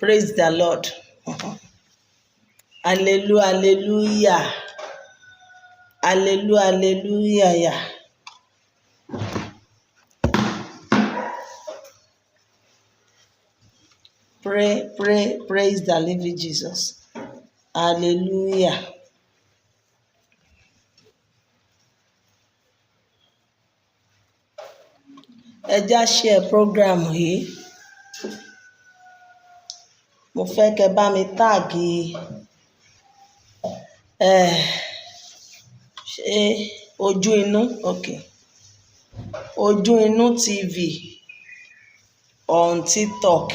Praise the Lord. Hallelujah, hallelujah. Hallelujah, hallelujah. Yeah. Praise the living Jesus. Hallelujah. Ẹ já share program yìí. Mo fẹ́ kẹ́ bá mi táàgì ṣé ojú inú, okay. Ojú inú TV on TikTok.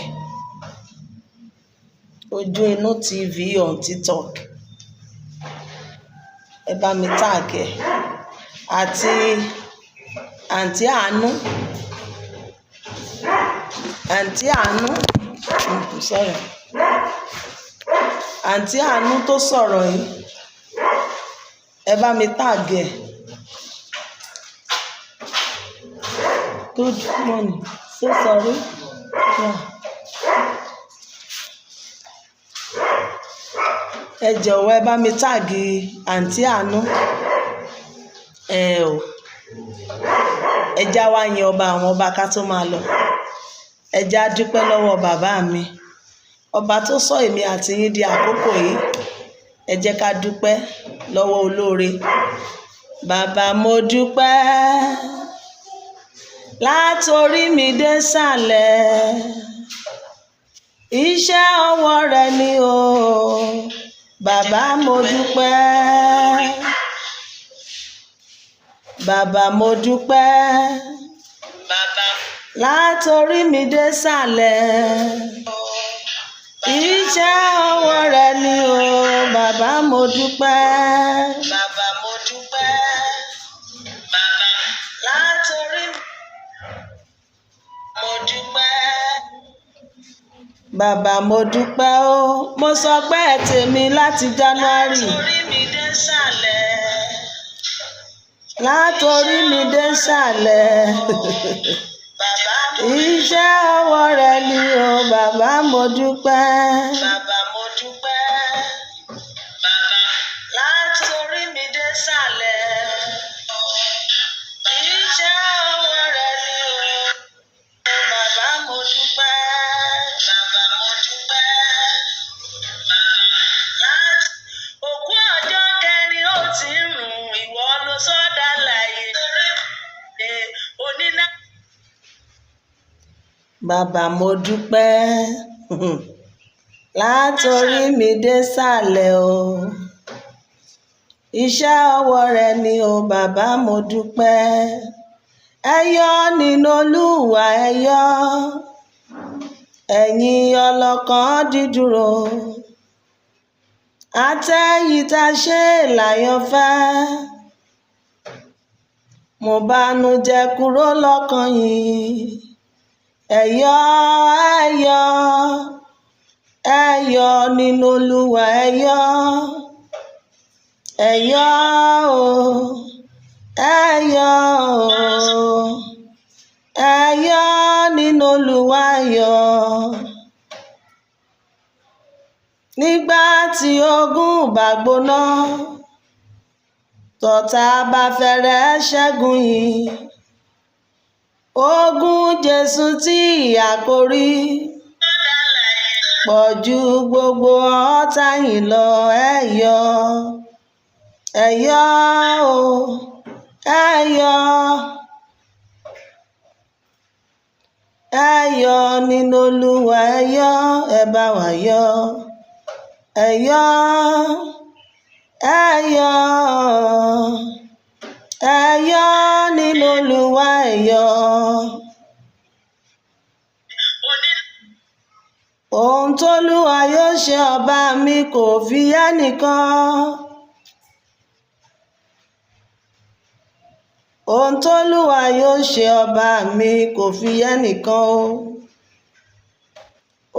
Ojú inú TV on TikTok. Ẹ bá mi táàgì ẹ̀. Àti àǹtí Àánú. Àǹtí Àánú. Sorry. Àǹtí Àánú tó sọ̀rọ̀ yìí. Ẹ bá mi táàgì ẹ̀. Good morning. So sorry. Yeah. Ẹ jọ̀wọ́ ẹ bá mi táàgì àǹtí Àánú. Ẹ já wá yin ọba àwọn ọba ká tó máa lọ. Ẹ já dúpẹ́ lọ́wọ́ bàbá mi. Ọba tó sọ èmi àti yín di àkókò yìí. Ẹ jẹ́ ká dúpẹ́ lọ́wọ́ olóore. Bàbá mo dúpẹ́ látorí mi dé sàlẹ̀. Iṣẹ́ ọwọ́ rẹ ni o. Bàbá mo dúpẹ́. Bàbá mo dúpẹ́ látorí mi dé sàlẹ̀. Iṣẹ́ ọwọ́ rẹ ni o. Bàbá mo dúpẹ́. Bàbá mo dúpẹ́. Bàbá látorí mo dúpẹ́. Bàbá mo dúpẹ́ o. Mo sọ pé tèmi láti January. Látorí mi dé sàlẹ̀. Látorí mi dé sàlẹ̀. Iṣẹ́ ọwọ́ rẹ ni o. Bàbá mo dúpẹ́. Bàbá mo dúpẹ́. Bàbá látorí mi dé sàlẹ̀. Iṣẹ́ ọwọ́ rẹ ni o. Bàbá mo dúpẹ́. Bàbá mo dúpẹ́. Òkú ọjọ́ kẹrin ó ti ń rùn, ìwọ ló sọ́dà láyé. Oníná. Bàbá mo dúpẹ́ látorí mi dé sàlẹ̀ o. Iṣẹ́ ọwọ́ rẹ ni o. Bàbá mo dúpẹ́. Ẹ yọ̀ nínú Olúwa, ẹ yọ̀. Ẹ̀yin ọlọ́kàn dídúró. Àtẹ̀yìntà ṣe láyọ̀fẹ́. Mo bànújẹ́ kúrò lọ́kàn yín. Ẹ yọ̀, ẹ yọ̀. Ẹ yọ̀ nínú Olúwa, ẹ yọ̀. Ẹ yọ̀ o. Ẹ yọ̀ o. Ẹ yọ̀ nínú Olúwa, ẹ yọ̀. Nígbà tí ogun bá gbóná, tọ̀tá bá fẹ́rẹ̀ ṣẹ́gun yín. Ogun Jésù tí ìyà kò rí pọ̀ ju gbogbo ọ̀tá yín lọ. Ẹ yọ̀, ẹ yọ̀ o. Ẹ yọ̀. Ẹ yọ̀ nínú Olúwa, ẹ yọ̀. Ẹ bá wa yọ̀. Ẹ yọ̀. Ẹ yọ̀. Ẹ yọ̀ nínú Olúwa, ẹ yọ̀. Ohun t'Olúwa yóò ṣe ọba mi kò fi ẹnìkan. Ohun t'Olúwa yóò ṣe ọba mi kò fi ẹnìkan o.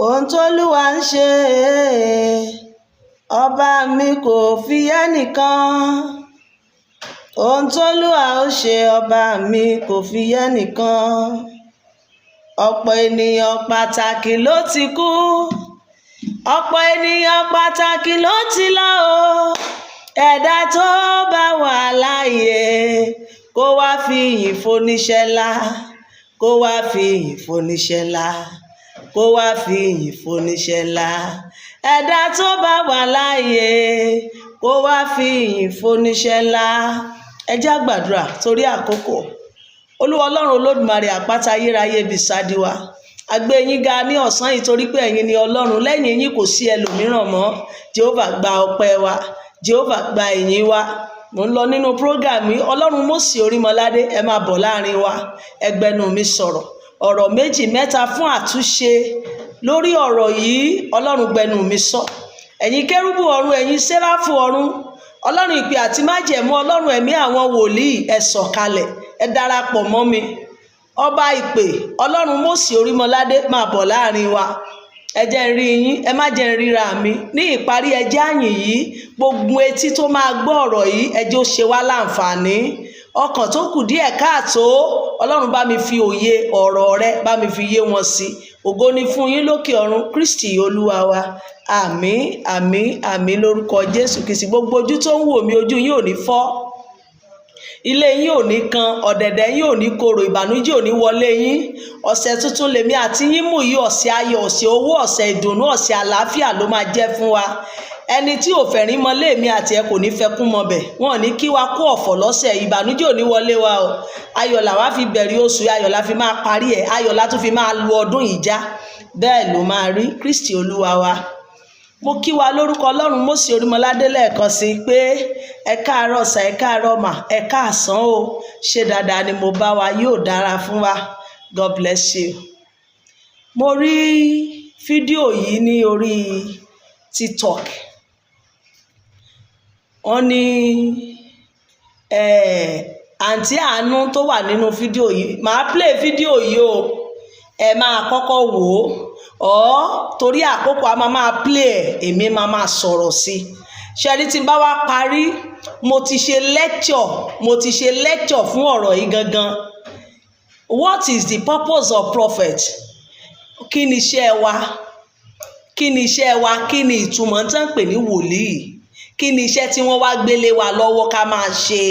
Ohun t'Olúwa ń ṣe ọba mi kò fi ẹnìkan. Ohun t'Olúwa ó ṣe ọba mi kò fi ẹnìkan. Ọ̀pọ̀ ènìyàn pàtàkì ló ti kú ọ̀pọ̀ ènìyàn pàtàkì ló ti lọ o, ẹ̀dá tó bá wà láàyè kó wá fi ìyìn fóníṣẹ́ ńlá, kó wá fi ìyìn fóníṣẹ́ ńlá, kó wá fi ìyìn fóníṣẹ́ ńlá. Ẹ̀dá tó bá wà láàyè kó wá fi ìyìn fóníṣẹ́ ńlá. Ẹ jẹ́ á gbàdúrà torí àkókò. Olúwa Ọlọ́run Olódùmarè àpáta ayérayé bisadi wa, a gbé yín ga ní ọ̀sán yìí torí pé ẹ̀yin ni Ọlọ́run, lẹ́yìn yín kò sí ẹlòmíràn mọ́. Jehovah gba ọpẹ́ wa, Jehovah gba ìyìn wa. Mo ń lọ nínú prógrámù yìí. Ọlọ́run Mósè Orímọládé, ẹ máa bọ̀ láàrin wa, ẹ gbẹnu mi sọ̀rọ̀ ọ̀rọ̀ méjì mẹ́ta fún àtúnṣe lórí ọ̀rọ̀ yìí. Ọlọ́run gbẹnu mi sọ. Ẹ̀yin kérúbù ọ̀run, ẹ̀yin séráfù ọ̀run, Ọlọ́run ìpè àti májẹ̀mú, Ọlọ́run ẹ̀mí àwọn wòlíì, ẹ sọ̀kalẹ̀, ẹ darapọ̀ mọ́ mi. Ọba ìpè, Ọlọ́run Mósè Orímọládé, máa bọ̀ láàrin wa. Ẹ jẹ́ n rí yín, ẹ má jẹ́ n ríra mi. Ní ìparí, ẹ jẹ́ àyìn yìí, gbogbo etí tó máa gbọ́ ọ̀rọ̀ yìí, ẹ jẹ́ ó ṣe wá láǹfààní. Ọkàn tó kù díẹ̀ káàtó, Ọlọ́run bá mi fi òye ọ̀rọ̀ rẹ, bá mi fi yé wọn sí. Ògo ni fún yín lókè ọ̀run, Kristi Olúwa wa. Àmín, àmín, àmín lórúkọ Jésù Kristi. Gbogbo ojú tó ń wò mí, ojú yín ò ní fọ́, ilé yín ò ní kan, ọ̀dẹ̀dẹ̀ yín ò ní korò, ìbànújẹ́ ò ní wọlé yín. Ọ̀sẹ̀ tuntun lèmi àti yín mú yìí, ọ̀sẹ̀ ayọ̀, ọ̀sẹ̀ owó, ọ̀sẹ̀ ìdùnnú, ọ̀sẹ̀ àlàáfíà ló máa jẹ́ fún wa. Ẹni tí ò fẹ́ rí mọ léèmí àti ẹ kò ní fẹ́ kún mọ bẹ̀. Wọn ò ní kí wa kó ọ̀fọ̀ lọ́sẹ̀, ìbànújẹ́ ò ní wọlé wa o. Ayọ̀ làwa fi bẹ̀rẹ̀ oṣù, ayọ̀ la fi máa parí ẹ̀, ayọ̀ la tún fi máa lu ọdún yìí já. Bẹ́ẹ̀ ló máa rí, Kristi Olúwa wa. Mo kí wa lórúkọ Ọlọ́run Mósè Orímọládé lẹ́ẹ̀kan sí pé ẹ káàárọ̀ sà, ẹ káàárọ̀ mà, ẹ káàsán o. Ṣé dáadáa ni mo bá wa, yóò dára fún wa. God bless you. Mo rí fídíò yìí ní orí TikTok. Wọ́n ní àǹtí Àánú tó wà nínú fídíò yìí. Màá play fídíò yìí o, ẹ máa kọ́kọ́ wò ó. Torí àkókò a máa play ẹ̀, èmi máa sọ̀rọ̀ sí i. Ṣẹ́rí tí n bá wá parí, mo ti ṣe lecture fún ọ̀rọ̀ yìí gangan. What is the purpose of prophet? Kí ni iṣẹ́ wa? Kí ni iṣẹ́ wa? Kí ni ìtumọ̀ tán pè ní wòlíì? Kí ni iṣẹ́ tí wọ́n wá gbélé wa lọ́wọ́ ká máa ṣe?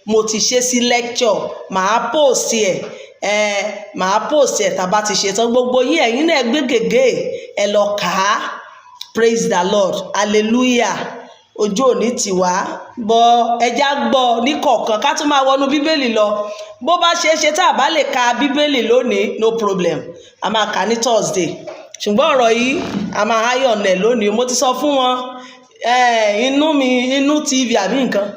Mo ti ṣe sí lecture, màá post ẹ̀. Màá post ẹ̀ tá bá ti ṣe tán. Gbogbo yín ẹ̀yin náà gbé gègé ẹ lọ kà á. Praise the Lord, hallelujah. Ojú òní tiwa bọ ẹja gbọ́ ní kọ̀ọ̀kan ká tún máa wọnú bíbélì lọ. Bó bá ṣe é ṣe tá a bá lè ka bíbélì lónìí, no problem, a máa kà ní Thursday. Ṣùgbọ́n ọ̀rọ̀ yìí a máa háyọ̀ nẹ̀ lónìí. Mo ti sọ fún wọn, inú TV àbí nǹkan,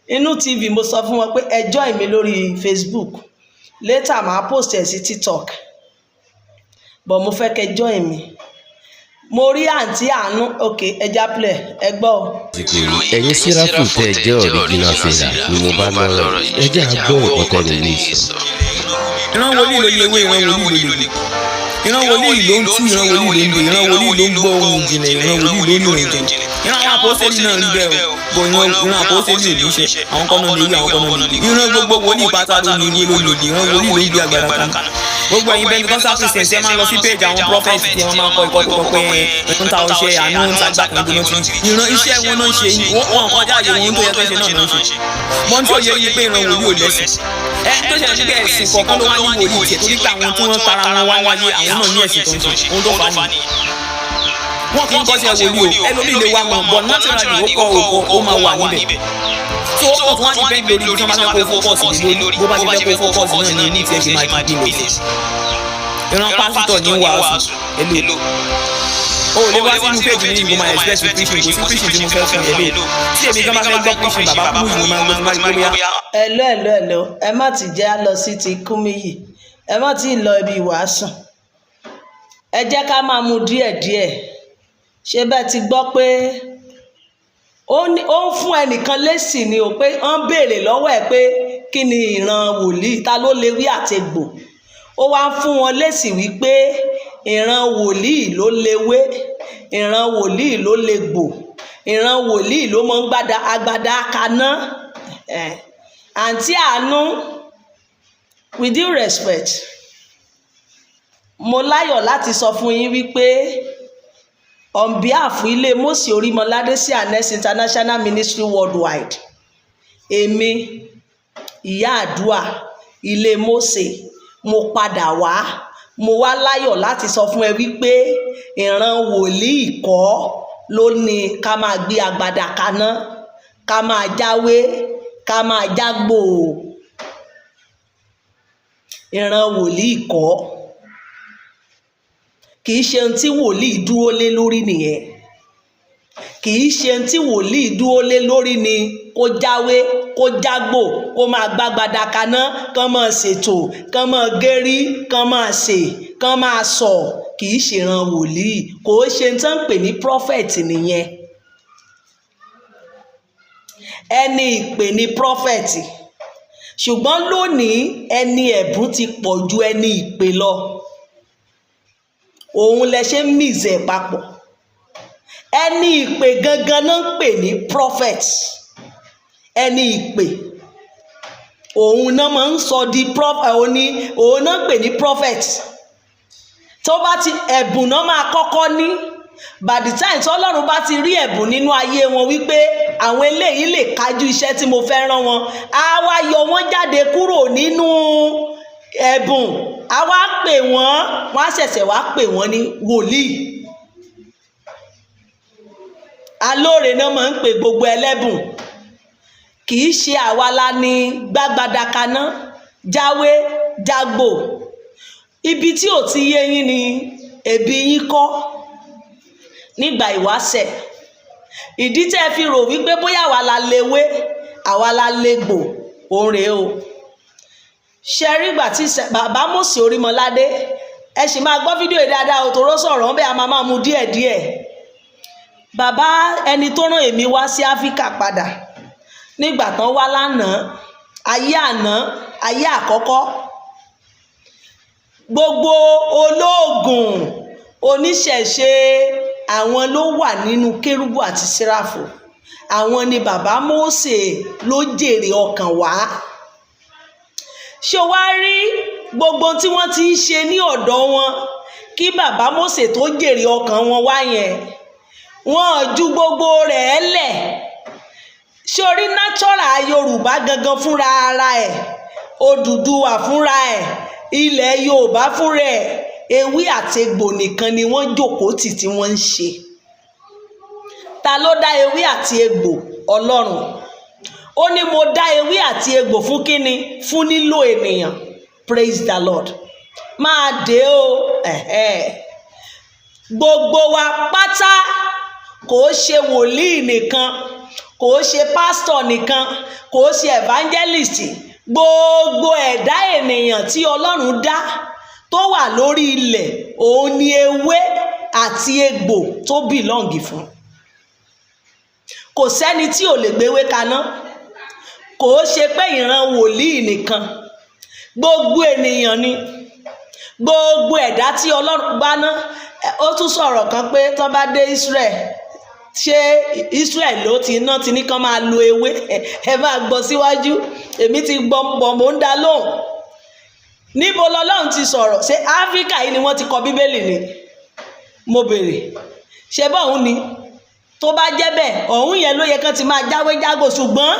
inú TV mo sọ fún wọn pé ẹ join mi lórí Facebook, later màá post ẹ̀ sí TikTok, but mo fẹ́ kẹ́ join mi. Mo rí àǹtí Àánú, ok, ẹja play, ẹ gbọ́. Ẹ̀yin Séráfù tẹ́ ẹ jẹ́ original fìlà ni mo bá lọ́rọ̀, ẹ jẹ́ àgbọ̀ ọ̀tẹ̀ lè sọ. Ìran wòlíì ló yẹ wé, ìran wòlíì ló lè. Ìran wòlíì ló ń tú, ìran wòlíì ló ń gbé, ìran wòlíì ló ń gbọ́ ohun ìjìnlẹ̀, ìran wòlíì ló ń rìn jìn. Ìran àwọn àpọ́sítélì náà rí bẹ́ẹ̀ o, bọ̀ ìran àpọ́sítélì ò ní ṣe, àwọn kan náà lè rí, àwọn kan náà lè rí. Ìran gbogbo wòlíì pátá ló ní ìwé lòdì, ìran wòlíì ló ń gbé agbára kan. Gbogbo ẹ̀yin bẹ́ẹ̀ ni kọ́ńtà Christians ẹ máa ń lọ sí page àwọn prophet tí wọ́n máa ń kọ ìkọ́kọ́ pé ń ta ọṣẹ àánú ń ta gbàkan gbóná tí ìran iṣẹ́ wọn náà ń ṣe wọn kọjá àyè wọn tó yẹ tó ṣe náà náà ń ṣe. Mọ́ tí ó yẹ yí pé ìran wòlíì ò lẹ́sìn. Ẹ tó ṣẹlẹ̀ nígbà ẹ̀sìn kọ̀ọ̀kan ló wá ní wòlíì tiẹ̀ torí pé àwọn tí wọ́n tara wọn wá wáyé àwọn náà ní ẹ̀sìn tó ń ṣe ohun tó fà á nìyí. Wọ́n kì í kọ́ sí wòlíì o, ẹlòmíì lè wá wọn bọ̀ naturally ó kọ́ òkò ó máa wà níbẹ̀. So ó tún wá ní bẹ́ẹ̀ lórí ibi tí wọ́n bá fẹ́ kó fókọ̀sì lórí bó bá ti fẹ́ kó fókọ̀sì náà ní ìfẹ́ ṣe máa dín lórí. Ìran pásítọ̀ ní wàásù èlò o lè wá sínú péjì ní ìgbìmọ̀ express preaching kò sí preaching tí mo fẹ́ fún èlò tí èmi kan bá fẹ́ gbọ́ preaching bàbá Kúmúyì mo máa ń gbọ́ bóyá. Hello, ẹ má ti jẹ́ lọ sí ti Kúmúyì, ẹ má ti lọ ibi ìwàásù, ẹ jẹ́ ká máa mú díẹ̀díẹ̀. Ṣé bẹ́ẹ̀ ti gbọ́ pé ó ń fún ẹnìkan lésì ni o, pé wọ́n béèrè lọ́wọ́ ẹ̀ pé kí ni ìran wòlíì, ta ló lè wí àtegbò. Ó wá ń fún wọn lésì wípé ìran wòlíì ló léwé, ìran wòlíì ló lè gbò, ìran wòlíì ló mọ ń gbádà agbádá kaná. Àǹtí Àánú, with due respect, mo láyọ̀ láti sọ fún yín wípé on behalf ilé Mósè Orímọládé C&S International Ministry Worldwide, èmi ìyá àdúà ilé Mósè, mo padà wá, mo wá láyọ̀ láti sọ fún ẹ wípé ìran wòlíì kọ́ ló ní ká máa gbé agbada kaná, ká máa jáwé, ká máa jágbò. Ìran wòlíì kọ́, kì í ṣe ohun tí wòlíì dúró lé lórí nìyẹn. Kì í ṣe ohun tí wòlíì dúró lé lórí ni kó jáwé, kó jágbò, kó máa gbágbada kaná, kán máa ṣètò, kán máa gérí, kán máa ṣe, kán máa sọ. Kì í ṣe ìran wòlíì, kò ṣe ohun tí wọ́n ń pè ní prophet nìyẹn. Ẹni ìpè ní prophet, ṣùgbọ́n lónìí ẹni ẹ̀bùn ti pọ̀ ju ẹni ìpè lọ. Òun lẹ ṣe ń mìzẹ̀ papọ̀. Ẹni ìpè gangan náà ń pè ní prophet. Ẹni ìpè òun náà máa ń sọ di prophet, òun náà ń pè ní prophet. Tó bá ti ẹ̀bùn náà máa kọ́kọ́ ní, by the time tí Ọlọ́run bá ti rí ẹ̀bùn nínú ayé wọn wípé àwọn eléyìí lè kájú iṣẹ́ tí mo fẹ́ rán wọn, á wá yọ wọ́n jáde kúrò nínú ẹ̀bùn, á wá pè wọ́n, wọ́n á ṣẹ̀ṣẹ̀ wá pè wọ́n ní wòlíì. Alóore náà máa ń pè gbogbo ẹlẹ́bùn. Kì í ṣe àwa la ní gbágbada kaná, jáwé, jágbò. Ibi tí ò ti yé yín ni ẹ̀bi yín kọ́ nígbà ìwáṣẹ̀. Ìdí tẹ́ ẹ fi rò wípé bóyá àwa la léwé, àwa la légbò, òun rèé o. Ṣe rí ìgbà tí bàbá Mósè Orímọládé, ẹ sì máa gbọ́ fídíò yìí dáadáa o, tòró sọ̀rọ̀ ńbẹ́, a máa mú díẹ̀díẹ̀. Bàbá ẹni tó rán èmi wá sí Áfíríkà padà nígbà tán wá lánàá, ayé àkọ́kọ́, gbogbo olóògùn, oníṣẹ̀ṣe, àwọn ló wà nínú kérúbù àti séráfù. Àwọn ni bàbá Mósè ló jèrè ọkàn wá. Ṣé o wá rí gbogbo tí wọ́n ti ń ṣe ní ọ̀dọ̀ wọn kí bàbá Mósè tó jèrè ọkàn wọn wá yẹn, wọ́n ju gbogbo rẹ̀ lẹ̀. Ṣé o rí natural Yorùbá gangan fúnra ara ẹ̀, Odùduwà fúnra ẹ̀, ilẹ̀ Yorùbá fúnra ẹ̀, ewé àti egbò nìkan ni wọ́n jókòó tì tí wọ́n ń ṣe. Ta ló dá ewé àti egbò? Ọlọ́run. Ó ní mo dá ewé àti egbò fún kíni? Fún nílò ènìyàn. Praise the Lord. Máa dé o. Gbogbo wa pátá, kò ṣe wòlíì nìkan, kò ṣe pásítọ̀ nìkan, kò ṣe evangelist. Gbogbo ẹ̀dá ènìyàn tí Ọlọ́run dá tó wà lórí ilẹ̀, òun ni ewé àti egbò tó bìlọ́ǹgì fún. Kò sẹ́ni tí ò lè gbéwé kaná. Kò ṣe pé ìran wòlíì nìkan, gbogbo ènìyàn ni, gbogbo ẹ̀dá tí Ọlọ́run bá ná. Ó tún sọ̀rọ̀ kan pé tán bá dé Israel, ṣé Israel ló ti ná ti ní kán máa lo ewé? Ẹ máa gbọ́ síwájú, èmi ti gbọ́ mò ń dá lóhùn. Níbo lọ́lọ́run ti sọ̀rọ̀? Ṣé Áfíríkà yìí ni wọ́n ti kọ Bíbélì ni? Mo béèrè. Ṣé bọ́ọ̀hún ni? Tó bá jẹ́ bẹ́ẹ̀, ọ̀hún yẹn ló yẹ kán ti máa jáwé jágbò, ṣùgbọ́n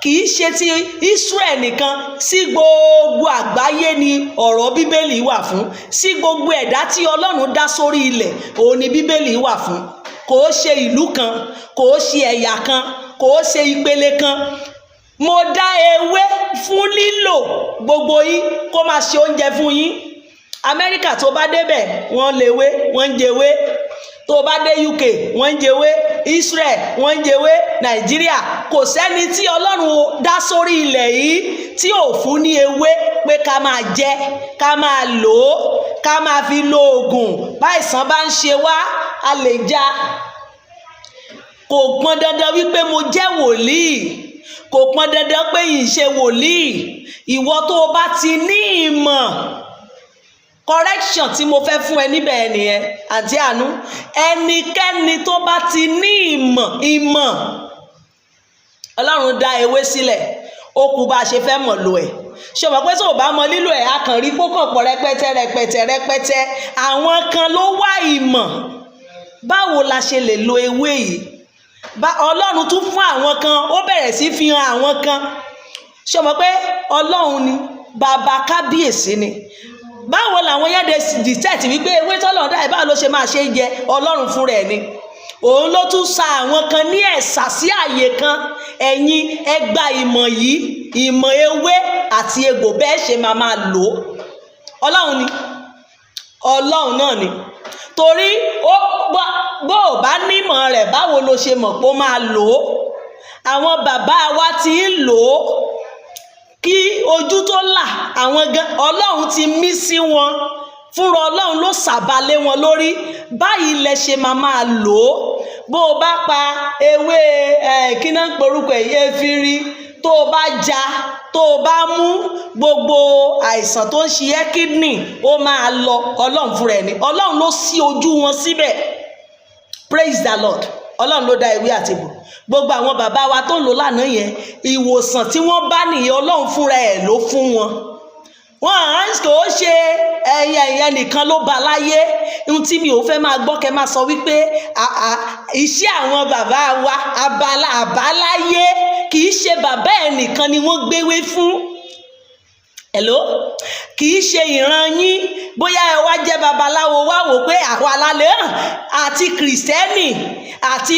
kì í ṣe ti Israel nìkan, sí gbogbo àgbáyé ni ọ̀rọ̀ Bíbélì wà fún. Sí gbogbo ẹ̀dá tí Ọlọ́run dá sórí ilẹ̀, òun ni Bíbélì wà fún. Kò ṣe ìlú kan, kò ṣe ẹ̀yà kan, kò ṣe ìpele kan. Mo dá ewé fún lílò gbogbo yín, kó máa ṣe oúnjẹ fún yín. Amẹ́ríkà tó bá débẹ̀, wọ́n léwé, wọ́n ń jẹwé. Tó bá dé UK, wọ́n ń jẹwé. Israel, wọ́n ń jẹwé. Nàìjíríà, kò sẹ́ni tí Ọlọ́run dá sórí ilẹ̀ yìí tí ò fún ní ewé pé ká máa jẹ, ká máa lò ó, ká máa fi lo oògùn. Báìsàn bá ń ṣe wá, a lè já. Kò pọn dandan wípé mo jẹ́ wòlíì, kò pọn dandan pé yìí ṣe wòlíì. Ìwọ tó o bá ti ní ìmọ̀, correction tí mo fẹ́ fún ẹ níbẹ̀ nìyẹn, àǹtí Àánú. Ẹnikẹ́ni tó bá ti ní ìmọ̀, Ọlọ́run dá ewé sílẹ̀, ó kù bá a ṣe fẹ́ mọ̀ lò ẹ̀. Ṣé o mọ̀ pé tó o bá mọ lílò ẹ̀, a kàn rí kókàn pọ̀ rẹpẹtẹ. Àwọn kan ló wá ìmọ̀ báwo la ṣe lè lo ewé yìí. Ọlọ́run tún fún àwọn kan, ó bẹ̀rẹ̀ sí fi hàn àwọn kan. Ṣé o mọ̀ pé Ọlọ́run ni bàbá kábíyèsí ni? Báwo làwọn yẹn dìtẹ́ẹ̀tì wípé ewé tọ́lọ́run dá ẹ̀ báwo ló ṣe máa ṣe jẹ? Ọlọ́run fún rẹ̀ ni. Òun ló tún sa àwọn kan ní ẹ̀sà sí àyè kan. Ẹ̀yin ẹ gba ìmọ̀ yìí, ìmọ̀ ewé àti egbò bẹ́ẹ̀ ṣe máa lò ó. Ọlọ́run ni, Ọlọ́run náà ni. Torí bó o bá nímọ̀ rẹ̀ báwo lo ṣe mọ̀ pé ó máa lò ó? Àwọn bàbá wa ti ń lò ó kí ojú tó là, àwọn gan Ọlọ́run ti mí sí wọn, fúnra Ọlọ́run ló sàbálé wọn lórí. Báyìí lẹ ṣe máa lò ó. Bó o bá pa ewé kí náà ń porúkọ efinrin, tó o bá já, tó o bá mú, gbogbo àìsàn tó ń ṣe ẹ́ kidney ó máa lọ. Ọlọ́run fúnra ẹ̀ ni. Ọlọ́run ló ṣí ojú wọn síbẹ̀. Praise the Lord. Ọlọ́run ló dá ewé àti egbò. Gbogbo àwọn bàbá wa tó ń lò lánàá yẹn, ìwòsàn tí wọ́n bá nìyẹn Ọlọ́run fúnra ẹ̀ ló fún wọn. Wọ́n kò ṣe ẹ̀yẹ nìkan ló bá láyé. Ohun tí mi ò fẹ́ máa gbọ́ kẹ́ máa sọ wípé iṣẹ́ àwọn bàbá wa àbáláyé, kì í ṣe bàbá ẹ̀ nìkan ni wọ́n gbéwé fún. Hello? Kì í ṣe ìran yín. Bóyá ẹ wá jẹ́ babaláwo wá wò pé àwa lálẹ́ hàn àti kìrìsìtẹ́nì àti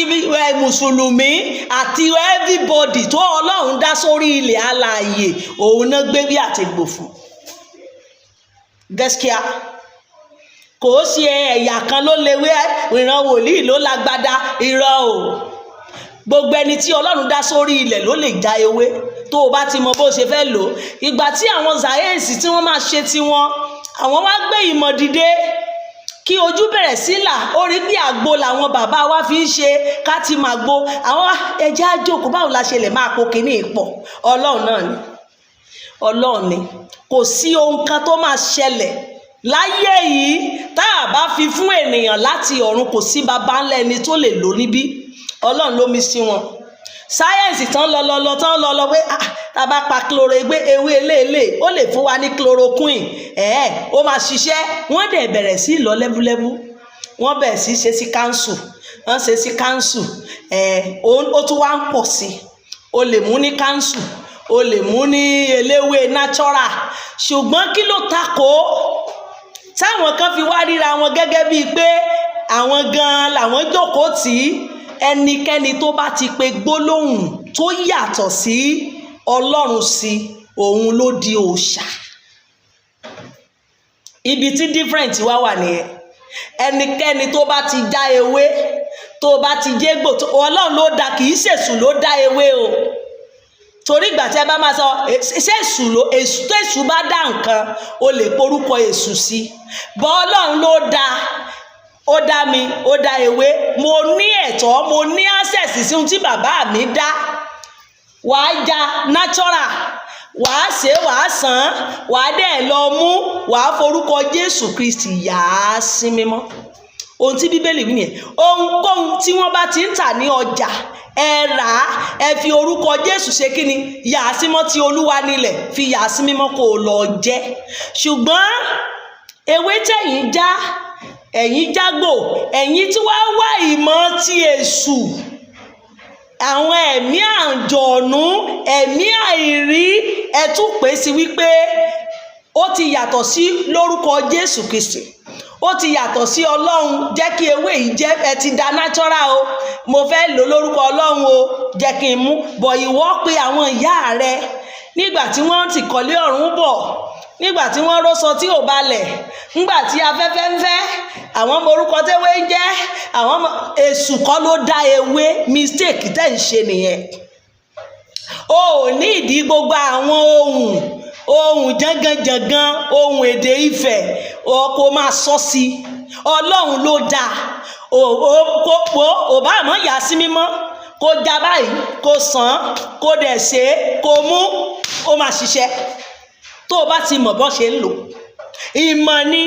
mùsùlùmí àti everybody tó Ọlọ́run dá sórí ilẹ̀ alààyè, òun náà gbé bí àtẹ̀gbò fún. Gẹ́síkíá kò ṣe ẹ̀yà kan ló léwé, ìran wòlíì ló lágbádá, irọ́ o. Gbogbo ẹni tí Ọlọ́run dá sórí ilẹ̀ ló lè já ewé, tó o bá ti mọ bó ṣe fẹ́ lò ó. Ìgbà tí àwọn zayéèsì tí wọ́n máa ṣe tiwọn, àwọn wá gbé ìmọ̀ dìde kí ojú bẹ̀rẹ̀ sí là. Ó rí bí àgbo làwọn bàbá wa fi ń ṣe ká ti máa gbo. Àwọn ẹja àjòkó báwo la ṣe lè máa po kíní ìpọ̀? Ọlọ́run náà ni. Ọlọ́run ni. Kò sí ohun kan tó máa ṣẹlẹ̀ láyé yìí tá a bá fi fún ènìyàn láti ọ̀run. Kò sí baba ńlá ẹni tó lè lò níbí. Ọlọ́run ló mí sí wọn. Sáyẹ́ǹsì tán lọ pé tá a bá pa ewé eléèlé ó lè fún wa ní chloroquine, ó máa ṣiṣẹ́. Wọ́n dẹ̀ bẹ̀rẹ̀ sí lọ lẹ́búlẹ́bú. Wọ́n bẹ̀rẹ̀ sí ṣe sí káńsù. Wọ́n ṣe sí káńsù. Ó tún wá ń pọ̀ sí. O lè mú ní káńsù, o lè mú ní eléwé natural. Ṣùgbọ́n kí ló takò? Táwọn kan fi wá ríra wọn gẹ́gẹ́ bíi pé àwọn gan làwọn jókòó tì í. Ẹnikẹ́ni tó bá ti pe gbólóhùn tó yàtọ̀ sí Ọlọ́run sí, òun ló di òòṣà. Ibi tí different wá wà nìyẹn. Ẹnikẹ́ni tó bá ti já ewé, tó bá ti jégbò, Ọlọ́run ló dá, kì í ṣèṣù ló dá ewé o. Torí ìgbà tí ẹ bá máa sọ èṣù bá dá nǹkan, o lè porúkọ èṣù sí. Bọ́ Ọlọ́run ló dá. Ó dá mi, ó dá ewé. Mo ní ẹ̀tọ́, mo ní access sí ohun tí bàbá mi dá. Wàá já natural, wàá ṣe, wàá sàn, wàá dẹ̀ lọ mú, wàá forúkọ Jésù Kristi yà á sí mímọ́. Ohun tí Bíbélì wí nìyẹn. Ohunkóhun tí wọ́n bá ti ń tà ní ọjà, ẹ rà á, ẹ fi orúkọ Jésù ṣe kíni? Yà á sí mọ́. Ti Olúwa nílẹ̀, fi yà á sí mímọ́ kó o lọ jẹ. Ṣùgbọ́n ewé tẹ̀yìn já, ẹ̀yin jágbò, ẹ̀yin tí wàá wá ìmọ̀ ti èṣù, àwọn ẹ̀mí àǹjọ̀nú, ẹ̀mí àìrí, ẹ tún pè sí wípé ó ti yàtọ̀ sí lórúkọ Jésù Kristi. Ó ti yàtọ̀ sí Ọlọ́run. Jẹ́ kí ewé yìí jẹ́, ẹ ti da natural o, mo fẹ́ lò lórúkọ Ọlọ́run o, jẹ́ kí n mú. Bọ̀ ìwọ pé àwọn ìyá rẹ nígbà tí wọ́n ti kọ́lé ọ̀run bọ̀, nígbà tí wọ́n rọ́sọ tí ò balẹ̀, nígbà tí afẹ́fẹ́ ń fẹ́, àwọn ọmọ orúkọ tẹ́wé ń jẹ́, àwọn ọmọ èṣù kọ́ ló dá ewé. Mistake tẹ́ ń ṣe nìyẹn. O ò ní ìdí gbogbo àwọn ohun jàngànjàngàn, ohun èdè Ifẹ̀ kó máa sọ sí. Ọlọ́run ló dá. Ò bá àmọ́ yà sí mímọ́, kó já báyìí, kó sàn, kó dẹ̀ ṣe, kó mú, ó máa ṣiṣẹ́. Tó o bá ti mọ̀ bọ́ ṣe ń lò. Ìmọ̀ ni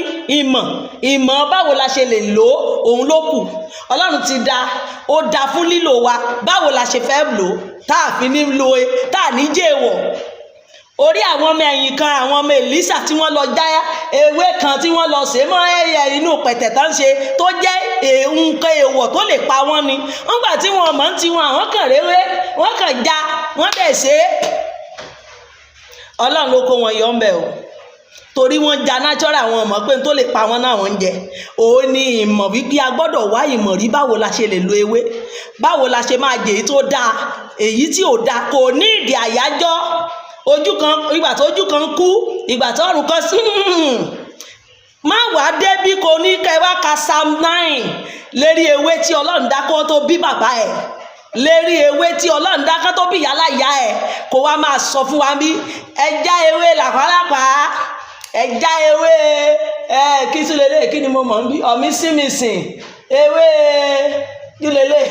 ìmọ̀ báwo la ṣe lè lò ó, òun ló kù. Ọlọ́run ti dá, ó dá fún lílò wa. Báwo la ṣe fẹ́ lò ó tá a fi ní lo tá a ní jẹ́ èèwọ̀. orí àwọn ọmọ ẹ̀yìn kan àwọn ọmọ Èlísà tí wọ́n lọ já ewé kan tí wọ́n lọ sè mọ́ ẹ̀yẹ inú pẹ̀tẹ̀ tán ṣe tó jẹ́ nǹkan èèwọ̀ tó lè pa wọ́n ni nígbà tí wọ́n mọ̀ ń tiwọn àwọn kàn réwé wọ́n kàn já wọ́n dẹ̀ ṣe é Ọlọ́run ló kó wọn yọ ńbẹ̀ o torí wọ́n ja natural wọn mọ̀ pé tó lè pa wọn náà wọ́n ń jẹ òun ni ìmọ̀ wípé a gbọ́dọ̀ wá ìmọ̀ rí báwo la ṣe lè lo ewé báwo la ṣe máa jẹ èyí tó dáa èyí tí ò dáa kò ní ìdí àyájọ́ ojú kan ìgbà tó ojú kan kú ìgbà tó ọrùn kan sí má wá débí kò ní kẹwàá ka Psalm 9 lérí ewé tí Ọlọ́run dá kó tó bí bàbá ẹ̀ lérí ewé tí Ọlọ́run dá kó tó bí yálà ìyá ẹ̀ kó wá máa sọ fún wa bí ẹja ewé làpálàpá ẹja ewé kí tún lélẹ̀ kí ni mo mọ̀ ń bí ọ̀mísìmìsìn ewé kí lélẹ̀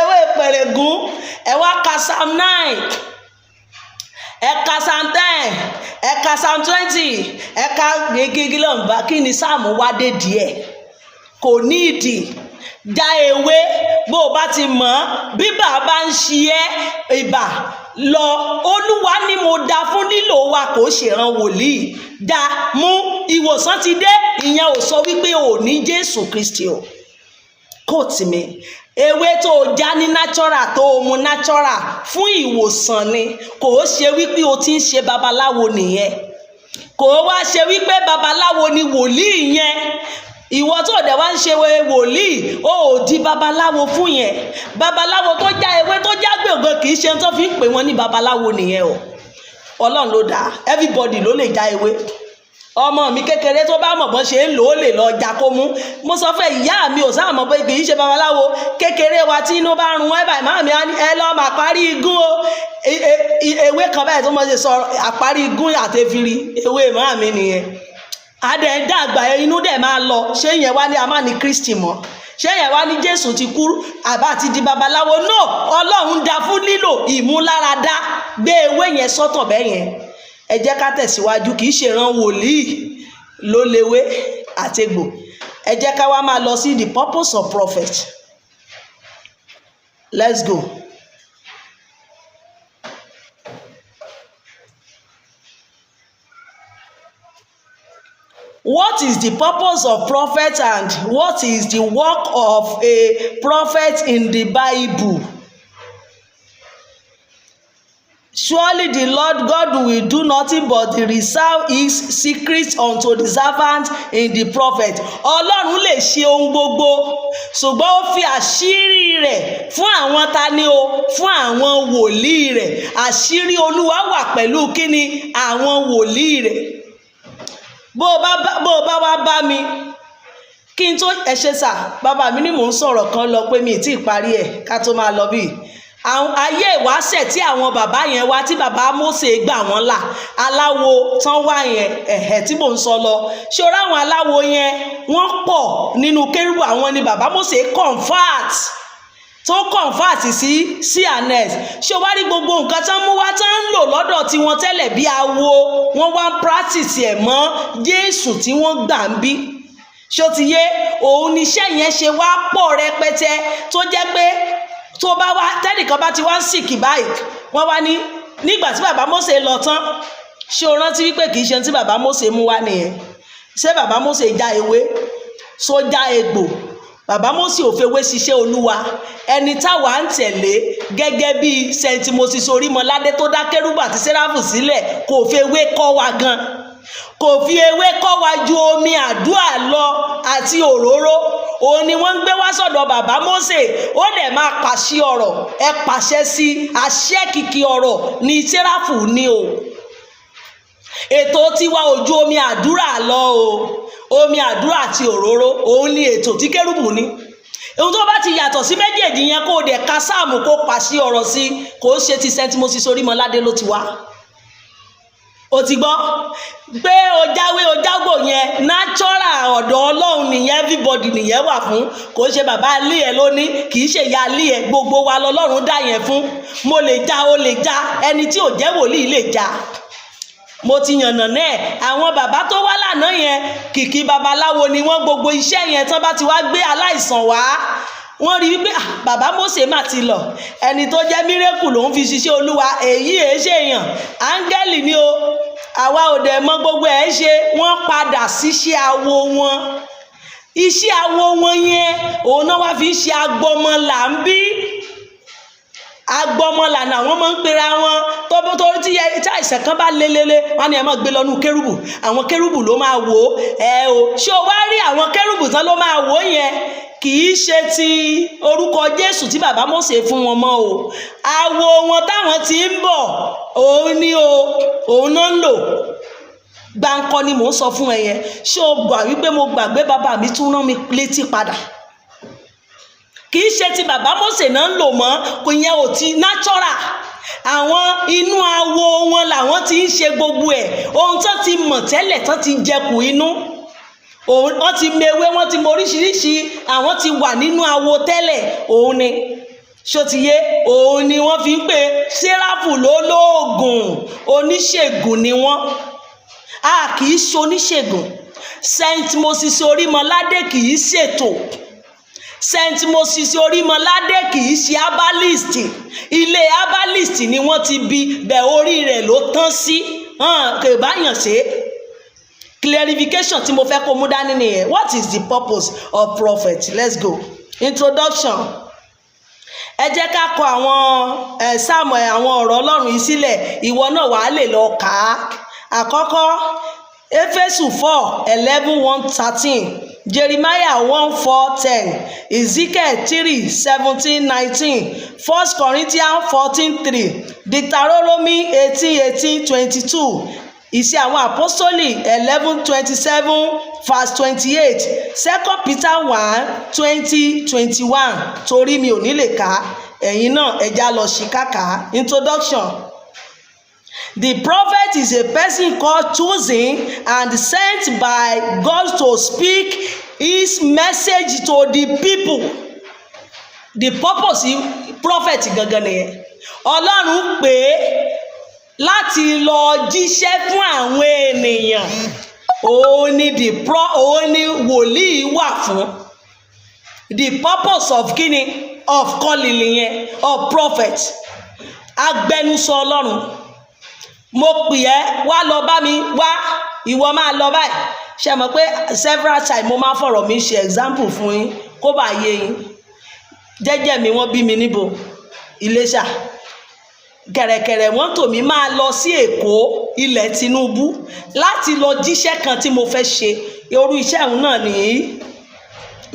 ewé pẹ̀rẹ̀gún ẹ wá ka Psalm 9 ẹ̀ka Psalm 10 ẹ̀ka Psalm 20 ẹ̀ka gígígílọ̀nba kí ni sáàmù wá dé díẹ̀ kò ní ìdí já ewé bó o bá ti mọ̀ bí bàbá ń ṣe ibà lọ Olúwa ni mo dá fún lílò wa kò ṣèràn wòlíì dá mú ìwòsàn ti dé ìyẹn ò sọ wípé ò ní Jésù Kristi o kò tì mí ewé tó o já ní natural tó o mu natural fún ìwòsàn ni kò ó ṣe wípé o ti ń ṣe babaláwo nìyẹn kò ó wá ṣe wípé babaláwo ni wòlíì yẹn ìwọ tó dẹ̀ wá ń ṣe wòlíì ó ò di babaláwo fún yẹn babaláwo tó já ewé tó já gbòǹgbò kì í ṣe tó fi ń pè wọ́n ní babaláwo nìyẹn o Ọlọ́run ló dá everybody ló lè já ewé ọmọ mi kékeré tó bá mọ̀ bọ́n ṣe ń lò ó lè lọ jà kó mú mo sọ fẹ́ ìyá mi ò sáà mọ̀ pé kì í ṣe babaláwo kékeré wa tí inú bá run ẹ báyìí máa mi ẹ lọ́ọ́ máa parí igún o ewé kan báyìí tó mọ̀ ṣe sọ àparí igún àtẹ̀fìrí ewé máa mi nìyẹn adẹ̀ ń dàgbà inú dẹ̀ máa lọ ṣé yẹn wá ní a máa ní Kristi mọ́ ṣé yẹn wá ní Jésù ti kú àbá ti di babaláwo no Ọlọ́run dá fún lílò ìmúláradá gbé ewé yẹn sọ́tọ̀ bẹ́ẹ̀ yẹn ẹ jẹ́ ká tẹ̀síwájú kì í ṣe ìran wòlíì ló léwé àtegbò ẹ jẹ́ ká wá máa lọ sí the purpose of prophet let's go. What is the purpose of prophet and what is the work of a prophet in the Bible? Surely the Lord God will do nothing but reserve his secrets unto the servant in the prophet. Ọlọ́run lè ṣe ohun gbogbo ṣùgbọ́n ó fi àṣírí rẹ̀ fún àwọn tani o fún àwọn wòlíì rẹ̀ àṣírí Olúwa wà pẹ̀lú kíni àwọn wòlíì rẹ̀. Bó o bá wá bá mi kí n tó ẹ ṣe sà bàbá mi ni mò ń sọ̀rọ̀ kan lọ pé mi ì tí ì parí ẹ̀ ká tó máa lọ bíi àwọn ayé ìwáṣẹ̀ tí àwọn bàbá yẹn wá tí bàbá Mósè gbà wọ́n là aláwo tán wá yẹn tí mò ń sọ lọ ṣòro àwọn aláwo yẹn wọ́n pọ̀ nínú kérúbù àwọn ni bàbá Mósè convert tó convert sí CNS ṣé wá rí gbogbo nǹkan tán mú wá tán ń lò lọ́dọ̀ tí wọ́n tẹ́lẹ̀ bí awo wọ́n wá ń practice ẹ̀ mọ́ Jésù tí wọ́n gbà ń bí ṣó ti yé òun níṣẹ́ yẹn ṣe wá pọ̀ rẹpẹtẹ tó jẹ́ pé tó bá wá tẹ́nìkan bá ti wá ń sìkì báyìí wọ́n wá ní nígbà tí bàbá Mósè lọ tán ṣé o rántí wípé kì í ṣe tí bàbá Mósè mú wá nìyẹn ṣé bàbá Mósè já ewé só já egbò bàbá Mósè ò fewé ṣiṣẹ́ Olúwa ẹni táwa ń tẹ̀lé gẹ́gẹ́ bí Saint Moses Orímọládé tó dá kérúbù àti séráfù sílẹ̀ kò fewé kọ́ wa gan kò fi ewé kọ́ wa ju omi àdúrà lọ àti òróró òun ni wọ́n ń gbé wá sọ̀dọ̀ bàbá Mósè ó dẹ̀ máa pàṣẹ ọ̀rọ̀ ẹ pàṣẹ sí àṣẹ kìkì ọ̀rọ̀ ní séráfù ní o ètò tiwa ojú omi àdúrà lọ o omi àdúrà àti òróró òun ni ètò tí kérúbù ní ohun tó bá ti yàtọ̀ sí méjèèjì yẹn kó o dẹ̀ ka sáàmù kó pàṣẹ ọ̀rọ̀ sí kò ṣe ti Saint Moses Orímọládé ló ti wá o ti gbọ́ pé o jáwé o jágbò yẹn natural ọ̀dọ̀ Ọlọ́run nìyẹn everybody nìyẹn wà fún kò ṣe bàbá alé ẹ lóní kì í ṣe ìyá alé ẹ gbogbo wa lọ́lọ́run dá yẹn fún mo lè já o lè já ẹni tí ò jẹ́ wòlíì lè já mo ti yànnà náà àwọn bàbá tó wá lánàá yẹn kìkì babaláwo ni wọ́n gbogbo iṣẹ́ yẹn tán bá ti wá gbé aláìsàn wá wọ́n rí wípé bàbá Mósè mà ti lọ, ẹni tó jẹ́ mírèkù lòun fi ṣiṣẹ́ Olúwa, èyí èé ṣe èèyàn, áńgẹ́lì ni o, àwa ò dẹ̀ mọ gbogbo ẹ̀ ṣe. Wọ́n padà síṣẹ́ awo wọn. Iṣẹ́ awo wọn yẹn òun náà wá fi ń ṣe agbọmọlà ń bí. Agbọmọlà náà wọ́n máa ń pera wọn tó tí àìsàn kan bá lélele wọ́n ní ẹ máa gbé lọ́nu kérúbù, àwọn kérúbù ló máa wò ó. Ṣé o wá rí àwọn kérúbù tán ló máa wò ó yẹn? Kì í ṣe ti orúkọ Jésù tí bàbá Mósè fún wọn mọ́ o. Awo wọn táwọn ti ń bọ̀ òun ni òun náà ń lò. Gbáǹkọ ni mò ń sọ fún ẹ yẹn. Ṣé o gbà wípé mo gbàgbé bàbá mi tún rán mi létí padà? Kì í ṣe ti bàbá Mósè náà ń lò mọ́, kò yẹn ò ti natural. Àwọn inú awo wọn làwọn ti ń ṣe gbogbo ẹ̀. Ohun tó ti mọ̀ tẹ́lẹ̀ tó ti jẹkù inú, wọ́n ti mewé, wọ́n ti mọ oríṣiríṣi, àwọn ti wà nínú awo tẹ́lẹ̀. Òun ni ṣòtìyé, òun ni wọ́n fi ń pè Séráfù lólóògùn, oníṣègùn ni wọ́n. A kì í ṣe oníṣègùn. Saint Moses Orímọládé kì í ṣètò. Saint Moses Orímọládé kì í ṣe herbalist. Ilé herbalist ni wọ́n ti bí, bẹ̀ orí rẹ̀ ló tán sí. Kò bá yàn ṣe. Clarification tí mo fẹ́ kó mú dání nìyẹn. What is the purpose of prophet? Let's go. Introduction. Ẹ jẹ́ ká kọ àwọn sáàmù àwọn ọ̀rọ̀ Ọlọ́run yìí sílẹ̀. Ìwọ náà wàá lè lọ kà á. Àkọ́kọ́, Éfésù 4:11-13, Jeremiah 1:4-10, Ezekiel 3:17-19, 1 Corinthians 14:3, Deuteronomy 18:18-22, Ìṣe àwọn Àpọ́sítélì 11:27-28, 2 Peter 1:20-21. Torí mi ò ní lè kà á, ẹ̀yin náà ẹ já lọ ṣì kàkà. Introduction. The prophet is a person called, chosen and sent by God to speak his message to the people. The purpose prophet gangan nìyẹn. Ọlọ́run pè é láti lọ jíṣẹ́ fún àwọn ènìyàn. Òun ni wòlíì wà fún. The purpose of kíni? Of calling yẹn, of prophet. Agbẹnusọ Ọlọ́run. Mo pè ẹ́ wá lọ bá mi wá, ìwọ máa lọ báyìí. Ṣé mọ̀ pé several times mo máa fọ̀rọ̀ mi ṣe example fún yín kó bá yé yín. Jẹ́jẹ́ mi wọ́n bí mi níbo? Iléṣà. Kẹ̀rẹ̀kẹ̀rẹ̀ wọ́n tò mí máa lọ sí Èkó, ilẹ̀ Tinubu, láti lọ jíṣẹ́ kan tí mo fẹ́ ṣe. Irú iṣẹ́ òun náà nìyí.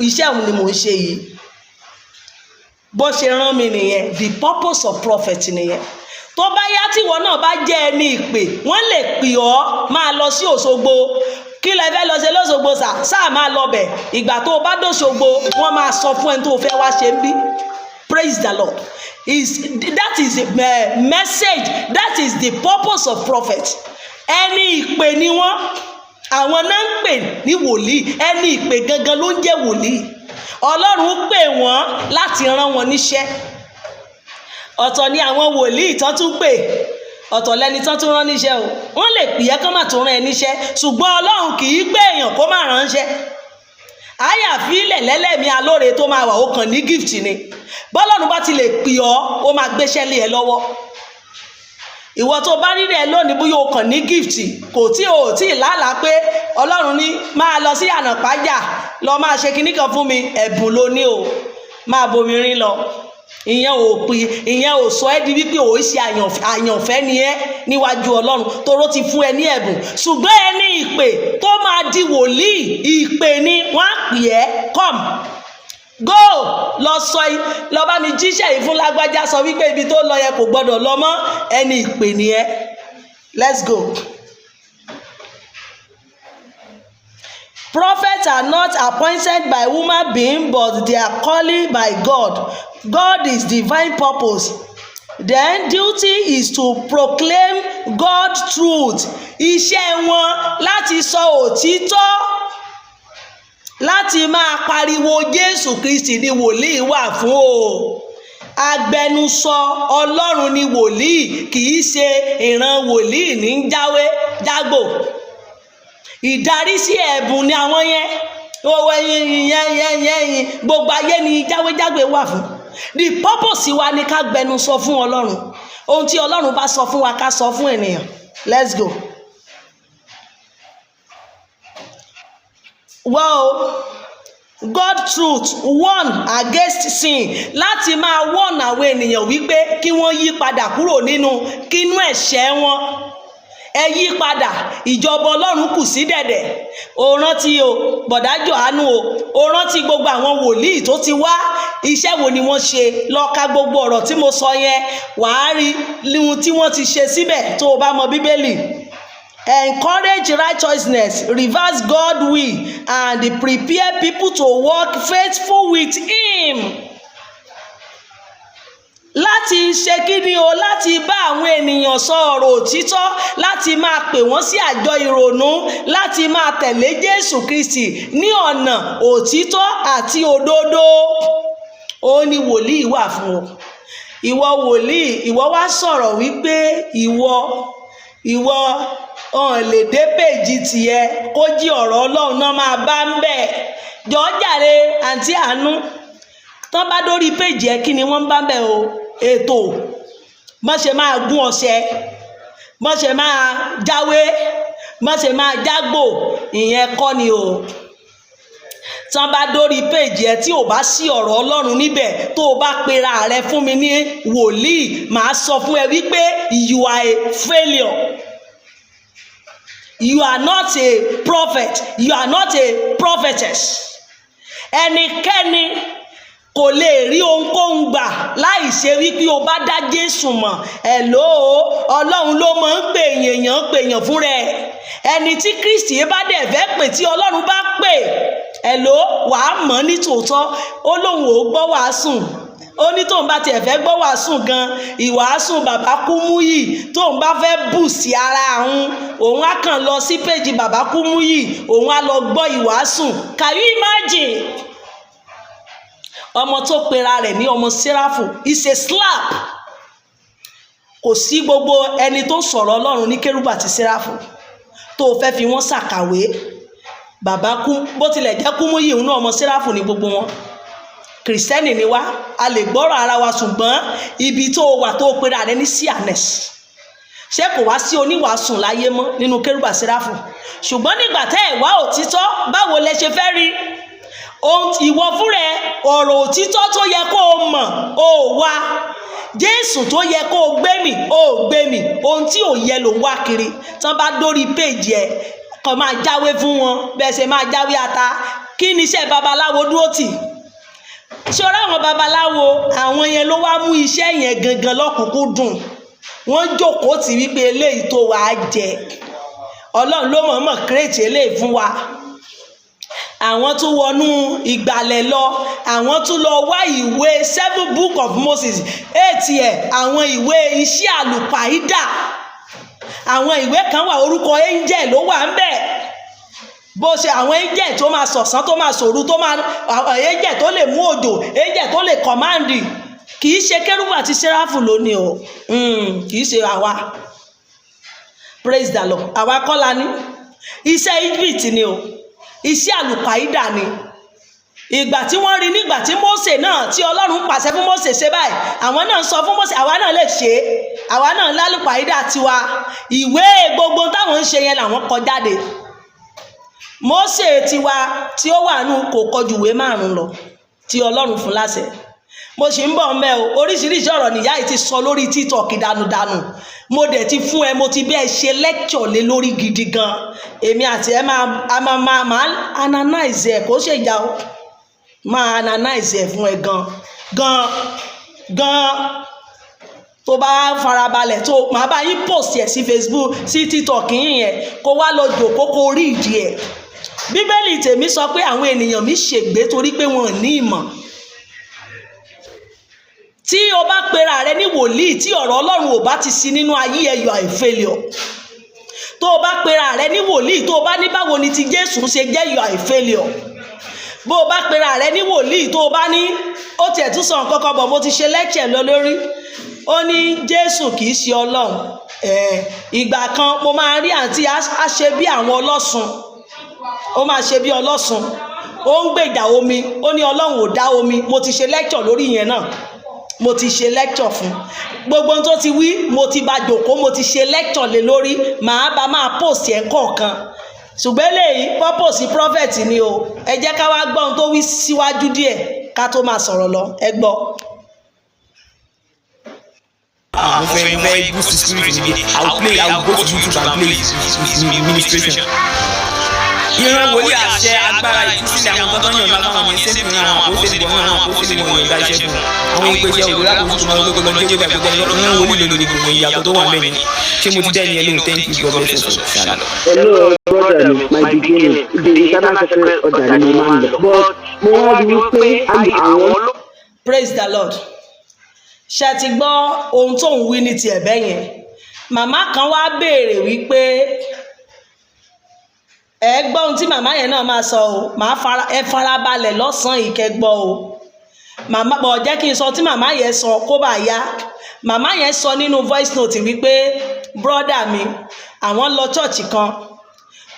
Iṣẹ́ òun ni mò ń ṣe yìí. Bó ṣe rán mi nìyẹn. The purpose of prophet nìyẹn. Tó bá yá tí ìwọ náà bá jẹ́ ẹni ìpè, wọ́n lè pè ọ́ máa lọ sí Òṣogbo. Kí lẹ fẹ́ lọ ṣe lọ́ṣogbo sáà máa lọ bẹ̀. Ìgbà tó o bá dòṣogbo, wọ́n máa sọ fún ẹni tó o fẹ́ wá ṣe ń bí. Praise the Lord. That is a message. That is the purpose of prophet. Ẹni ìpè ni wọ́n. Àwọn náà ń pè ní wòlíì. Ẹni ìpè gangan ló ń jẹ́ wòlíì. Ọlọ́run pè wọ́n láti rán wọn níṣẹ́. Ọ̀tọ̀ ni àwọn wòlíì tán tún pè, ọ̀tọ̀ lẹni tán tún rán níṣẹ́ o. Wọ́n lè pè é kán má tún rán ẹ níṣẹ́, ṣùgbọ́n Ọlọ́run kì í pè èèyàn kó má ránṣẹ́. Àyàfi ilẹ̀ lẹ́lẹ́mí alóore tó máa wà ó kàn ní gift ni. Bọ́lọ́run bá ti lè pè ọ́, ó máa gbéṣẹ́ lé ẹ lọ́wọ́. Ìwọ tó bá rí rẹ̀ lónìí bóyá o kàn ní gift, kò tí ò tí ì lálàá pé Ọlọ́run ní máa lọ sí ànàpájà lọ máa ṣe kinní kan fún mi, ẹ̀bùn ló ní o, máa bomirin lọ. Ìyẹn ò sọ ẹ́ di wípé ò ṣe àyànfẹ́ ni ẹ́ níwájú Ọlọ́run toró ti fún ẹ ní ẹ̀bùn. Ṣùgbọ́n ẹni ìpè tó máa di wòlíì, ìpè ni wọ́n á pè ẹ́, come go lọ bá mi jíṣẹ́ yìí fún lágbájá, sọ wípé ibi tó lọ yẹ kò gbọdọ̀ lọ mọ́. Ẹni ìpè ni ẹ́. Let's go. Prophets are not appointed by human being, but they are called by God. God is divine purpose. Then duty is to proclaim God's truth. Iṣẹ́ wọn láti sọ òtítọ́, láti máa pariwo Jésù Kristi ni wòlíì wà fún o. Agbẹnusọ Ọlọ́run ni wòlíì, kì í ṣe ìran wòlíì ní jáwé jágbò. Ìdarí sí ẹ̀bùn ni àwọn yẹn. owó yẹn gbogbo ayé ni jáwéjágbé wà fún. The purpose wa ni ká gbẹnu sọ fún Ọlọ́run ohun tí Ọlọ́run bá sọ fún wa ká sọ fún ènìyàn. Let's go. Wow. God truth warn against sin, láti máa warn àwọn ènìyàn wípé kí wọ́n yí padà kúrò nínú ẹ̀ṣẹ̀ wọn. Ẹ yí padà, ìjọba Ọlọ́run kù sí dẹ̀dẹ̀. O rántí o bọ̀dá Jòhánù o rántí gbogbo àwọn wòlíì tó ti wá, iṣẹ́ wo ni wọ́n ṣe? Lọ ka gbogbo ọ̀rọ̀ tí mo sọ yẹn, wàá rí ohun tí wọ́n ti ṣe síbẹ̀ tó o bá mọ Bíbélì. Encourage righteousness, reverse God's will, and prepare people to walk faithful with Him. Láti ṣe kíni o, láti bá àwọn ènìyàn sọ ọ̀rọ̀ òtítọ́, láti máa pè wọ́n sí àjọ ìrònú, láti máa tẹ̀lé Jésù Kristi ní ọ̀nà òtítọ́ àti òdodo. Ó ní wòlíì wà fún ọ. Ìwọ wòlíì, ìwọ wá sọ̀rọ̀ wípé ìwọ lè dé péjì tiẹ̀ kó jí ọ̀rọ̀ Ọlọ́run náà máa bá ń bẹ̀. Jọ̀ọ́ jàre àǹtí Àánú, tán bá dórí péjì ẹ kí ni wọ́n bá ń bẹ̀ o? Ètò mọ́ ṣe máa gún ọṣẹ, mọ́ ṣe máa jáwé, mọ́ ṣe máa jágbò, ìyẹn kọ́ ni o. Tán bá dórí péjì ẹ tí ò bá sí ọ̀rọ̀ Ọlọ́run níbẹ̀, tó o bá pera rẹ fún mi ní wòlíì, màá sọ fún ẹ wípé you are a failure. You are not a prophet. You are not a prophetess. Ẹnikẹ́ni kò lè rí ohunkóhun gbà láì ṣe wípé o bá dá Jésù mọ̀. Ọlọ́run ló máa ń pèèyàn fún rẹ̀. Ẹni tí Kristi bá dẹ̀ fẹ́ pè, tí Ọlọ́run bá pè, wàá mọ̀ ní tòótọ́. Ó lóun ò gbọ́ wàásù. Ó ní tóun bá tiẹ̀ fẹ́ gbọ́ wàásù gan, ìwàásù bàbá Kúmúyì, tóun bá fẹ́ bù sí ara òun á kàn lọ sí péjì bàbá Kúmúyì, òun á lọ gbọ́ ìwàásù. Can you imagine? Ọmọ tó pera rẹ̀ ní ọmọ Séráfù is a slap. Kò sí gbogbo ẹni tó sọ̀rọ̀ Ọlọ́run ní Kérúbù àti Séráfù tó fẹ́ fi wọ́n ṣàkàwé. Bàbá bó tilẹ̀ jẹ́ Kúmúyì òun náà ọmọ Séráfù ní gbogbo wọn. Kìrìsìtẹ́nì ni wá, a lè gbọ́rọ̀ ara wa, ṣùgbọ́n ibi tó wà tó pera rẹ̀ ní Sianes. Ṣé kò wá sí oníwàásù láyé mọ́ nínú Kérúbù àti Séráfù? Ṣùgbọ́n nígbà tẹ́ ẹ̀ wá òtítọ́, báwo lẹ ṣe fẹ́ rí? Ìwọ fúnra ẹ, ọ̀rọ̀ òtítọ́ tó yẹ kó o mọ̀ ó wá. Jésù tó yẹ kó o gbé mì ó gbé mì. Ohun tí ò yẹ ló ń wá kiri. Tán bá dórí péjì ẹ, kàn máa jáwé fún wọn bẹ́ẹ̀ ṣe máa jáwé ata. Kí ni iṣẹ́ babaláwo dúró tì? Ṣọ́ra àwọn babaláwo, àwọn yẹn ló wá mú iṣẹ́ yẹn gangan lọ́kùnkúndùn. Wọ́n jókòó tì wípé eléyìí tó wàá jẹ. Ọlọ́run ló mọ̀ọ́mọ̀ kírètì eléyìí fún wa. Àwọn tún wọnú ìgbàlẹ̀ lọ, àwọn tún lọ wá ìwé 7 book of Moses, 8 àwọn ìwé iṣẹ́ àlùpàídà. Àwọn ìwé kan wà, orúkọ angel ló wà ń bẹ̀. Bó ṣe àwọn angel tó máa sọ̀sán, tó máa sòru, tó máa angel tó lè mú òjò, angel tó lè kọ̀máǹdì. Kì í ṣe Kérúbù àti Séráfù lónìí o. Kì í ṣe àwa. Praise the Lord. Àwa kọ́ la ní. Iṣẹ́ Egypt ni o. Iṣẹ́ àlùpàídà ni. Ìgbà tí wọ́n rí nígbà tí Mósè náà, tí Ọlọ́run pàṣẹ fún Mósè ṣe báyìí, àwọn náà sọ fún Mósè, àwa náà lè ṣe é. Àwa náà lálùpàídà tiwa. Ìwé gbogbo táwọn ń ṣe yẹn làwọn kọ jáde. Mósè tiwa tí ó wà nù kò kọjú ìwé 5 lọ tí Ọlọ́run fún láṣẹ. Mo sì ń bọ̀ ńbẹ̀ o, oríṣiríṣi ọ̀rọ̀ nìyá yìí ti sọ lórí TikTok dànùdànù. Mo dẹ̀ ti fún ẹ, mo ti bẹ́ẹ̀ ṣe lecture lé lórí gidi gan. Èmi àti ẹ máa analyze ẹ, kó ṣe ìjà o. Máa analyze ẹ fún ẹ gan. Tó bá farabalẹ̀ tó máa bá yín post ẹ sí Facebook, sí TikTok yẹn, kó wá lọ jòkó kó rí ìdí ẹ. Bíbélì tèmi sọ pé àwọn ènìyàn mi ṣègbé torí pé wọn ò ní ìmọ̀. Tí o bá pera rẹ ní wòlíì tí ọ̀rọ̀ Ọlọ́run ò bá ti sí nínú ayé ẹ, you are a failure. Tó o bá pera rẹ ní wòlíì, tó o bá ní báwo ni ti Jésù ṣe jẹ́, you are a failure. Bó o bá pera rẹ ní wòlíì, tó o bá ní, ó tiẹ̀ tún sọ nǹkan kan bọ̀, mo ti ṣe lecture lọ lórí. Ó ní Jésù kì í ṣe Ọlọ́run. Ìgbà kan mo máa rí àǹtí á ṣe bí àwọn ọlọ́sùn. Ó máa ṣe bí ọlọ́sùn. ó ń gbèjà omi, ó ní Ọlọ́run ò dá omi. Mo ti ṣe lecture lórí yẹn náà, mo ti ṣe lecture fún gbogbo ohun tó ti wí, mo ti bá jókòó, mo ti ṣe lecture lé lórí. máa post ẹ̀ kọ̀ọ̀kan, ṣùgbọ́n eléyìí purpose prophet ni o. Ẹ jẹ́ ká wá gbọ́ ohun tó wí síwájú díẹ̀ ká tó máa sọ̀rọ̀ lọ. Ẹ gbọ́. mo fẹ́ boost the spirit mi. I will go to YouTube and play his ministration. Ìran wòlíì àṣẹ agbára ìtúsílẹ̀ àwọn tó ń yàn lábàwọn ọmọ ẹsẹ̀ fún àwọn àpòsílẹ̀ wọn àwọn àpòsílẹ̀ wọn yọ̀ǹda iṣẹ́ fún àwọn ìpèsè òwúrọ̀ àpòsílẹ̀ tó máa ń lóko lọ jẹ́ wípé àgbẹ̀dẹ ìran wòlíì lòdì gbogbo ìyàtọ̀ tó wà mẹ́rin. Ṣé mo ti dẹ́ ni ẹlẹ́hùn? Thank you, God bless you. Hello, brother mi, my beginning, the internal secretary ọjà ni mo máa ń lọ. But mo wá rí wípé àwọn. Praise the Lord. Ṣé ti gbọ́ ohun tó ń wí ní ti ẹ̀bẹ̀ yẹn? Màmá kan wá béèrè wípé ẹ gbọ́ ohun tí màmá yẹn náà máa sọ o, ẹ farabalẹ̀ lọ́sàn-án ìkẹgbọ́ o. Màmá bọ̀ jẹ́ kí n sọ tí màmá yẹn sọ kó bá yá. Màmá yẹn sọ nínú voice note wípé brọ́dà mi àwọn lọ church kan,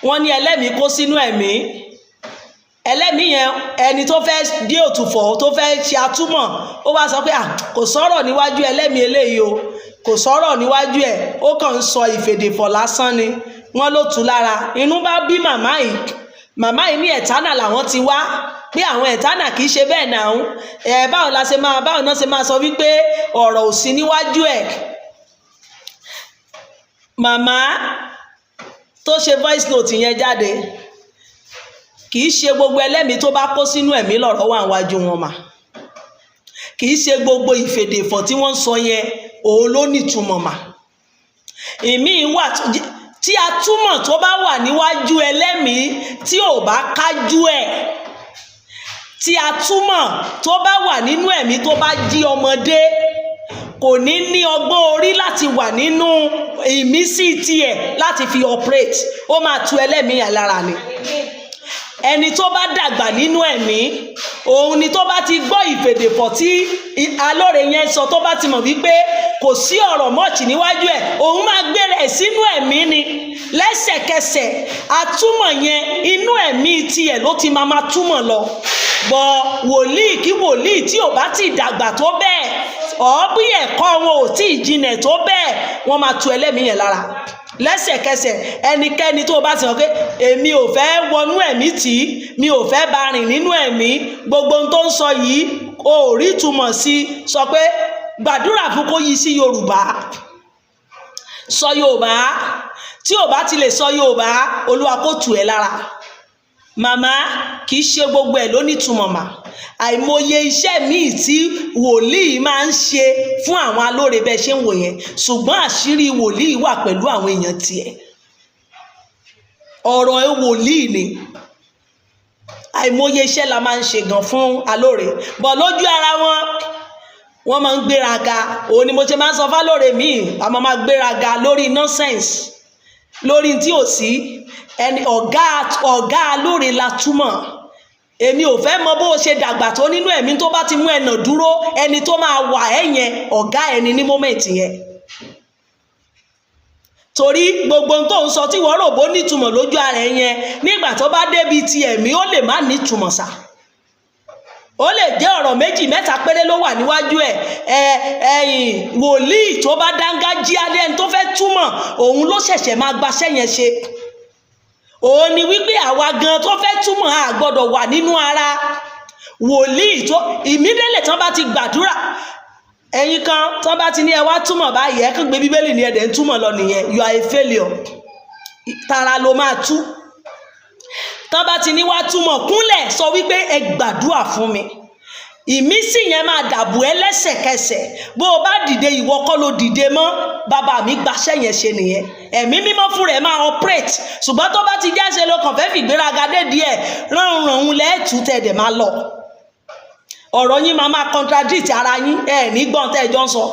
wọ́n ní ẹlẹ́mìí kó sínú ẹ̀mí. Ẹlẹ́mìí yẹn ẹni tó fẹ́ dé òtúfọ̀ tó fẹ́ ṣe atúmọ̀, ó wá sọ pé kò sọ̀rọ̀ níwájú ẹlẹ́mìí eléyìí o, kò sọ̀rọ̀ níwájú ẹ̀, ó kàn ń sọ ìfèdèfọ̀ lásán ni. Wọ́n ló tú lára. Inú bá bí màmá yìí. Màmá yìí ní ẹ̀tánà làwọn ti wá, pé àwọn ẹ̀tánà kì í ṣe bẹ́ẹ̀ náà. Báwo náà ṣe máa sọ wípé ọ̀rọ̀ ò sí níwájú ẹ̀. Màmá tó ṣe voice note yẹn jáde, kì í ṣe gbogbo ẹlẹ́mìí tó bá kó sínú ẹ̀mí lọ̀rọ̀ wà níwájú wọn mà. Kì í ṣe gbogbo ìfèdèfọ̀ tí wọ́n ń sọ yẹn òun ló nítumọ̀ mà. Ìmí wà tí atúmọ̀ tó bá wà níwájú ẹlẹ́mìí tí ò bá kájú ẹ̀, tí atúmọ̀ tó bá wà nínú ẹ̀mí tó bá jí ọmọdé, kò ní ọgbọ́n orí láti wà nínú ìmísí tiẹ̀ láti fi operate. Ó máa tú ẹlẹ́mìí yẹn lára ni. Ẹni tó bá dàgbà nínú ẹ̀mí, òun ni tó bá ti gbọ́ ìfèdèfọ̀ tí alóore yẹn sọ, tó bá ti mọ̀ wípé kò sí ọ̀rọ̀ mọ́ọ̀chì níwájú ẹ̀, òun máa gbé rẹ̀ sínú ẹ̀mí ni. Lẹ́sẹ̀kẹsẹ̀ atúmọ̀ yẹn inú ẹ̀mí tiẹ̀ ló ti máa túmọ̀ lọ. Bọ̀ wòlíì kí wòlíì tí ò bá ti dàgbà tó bẹ́ẹ̀, bí ẹ̀kọ́ wọn ò tí ì jinlẹ̀ tó bẹ́ẹ̀, wọ́n máa tú ẹlẹ́mìí yẹn lára. Lẹ́sẹ̀kẹsẹ̀ ẹnikẹ́ni tó bá ti sọ pé èmi ò fẹ́ wọnú ẹ̀mí tí, mi ò fẹ́ bá rìn nínú ẹ̀mí, gbogbo ohun tó ń sọ yìí ò rí túmọ̀ sí, sọ pé gbàdúrà fún kó yí sí Yorùbá. Sọ Yorùbá. Tí ò bá ti lè sọ Yorùbá, Olúwa kó tù ẹ́ lára. Màmá, kì í ṣe gbogbo ẹ̀ ló nítumọ̀ mà. Àìmọye iṣẹ́ míì tí wòlíì máa ń ṣe fún àwọn alóore bẹ́ẹ̀ ṣe ń wò yẹn, ṣùgbọ́n àṣírí wòlíì wà pẹ̀lú àwọn èèyàn tiẹ̀. Ọ̀rọ̀ wòlíì ni. Àìmọye iṣẹ́ la máa ń ṣe gan fún alóore, bọ̀ lójú ara wọ́n máa ń gbéraga. Òun ni mo ṣe máa ń sọ fálóore míì, àmọ́ máa gbéraga lórí nonsense, lórí tí ò sí. Ẹni ọ̀gá alóore la túmọ̀. Èmi ò fẹ́ mọ bó o ṣe dàgbà tó nínú ẹ̀mí tó bá ti mú ẹnà dúró, ẹni tó máa wà ẹ́ yẹn ọ̀gá ẹni ní mọ́mẹ̀ntì yẹn. Torí gbogbo ohun tó ń sọ tí wọ́n rò bó nítumọ̀ lójú ara ẹ̀ yẹn, nígbà tó bá débi ti ẹ̀mí ó lè má nítumọ̀ sá. Ó lè jẹ́ ọ̀rọ̀ méjì mẹ́ta péré ló wà níwájú ẹ̀. Wòlíì tó bá dángájíá lẹ́ni tó fẹ́ túmọ̀, òun ló ṣẹ̀ṣẹ̀ máa gbaṣẹ́ yẹn ṣe. Òun ni wípé àwa gan tó fẹ́ túmọ̀ a gbọ́dọ̀ wà nínú ara wòlíì tó ìmídélè tán bá ti gbàdúrà. Ẹ̀yin kan tán bá ti ní ẹ wá túmọ̀ báyìí, ẹ kàn gbé bíbélì ní ẹ̀dẹ̀ ń túmọ̀ lọ nìyẹn, you are a failure. Tara ló máa tú. Tán bá ti ní wá túmọ̀, kúnlẹ̀ sọ wípé ẹ gbàdúrà fún mi. Ìmísí yẹn máa dàbò ẹ́ lẹ́sẹ̀kẹsẹ̀. Bó o bá dìde, ìwọ kọ́ ló dìde mọ́. Bàbá mi gbaṣẹ́ yẹn ṣe nìyẹn. Ẹ̀mí mímọ́ fún rẹ̀ máa operate. Ṣùgbọ́n tó bá ti jáṣe ló kàn fẹ́ fìgbéraga dé díẹ̀, ránranrun lẹ́ẹ̀tú tẹ̀dẹ̀ máa lọ. Ọ̀rọ̀ yín máa contradict ara yín, ní gbọ́n tẹ́ ẹ jọ ń sọ.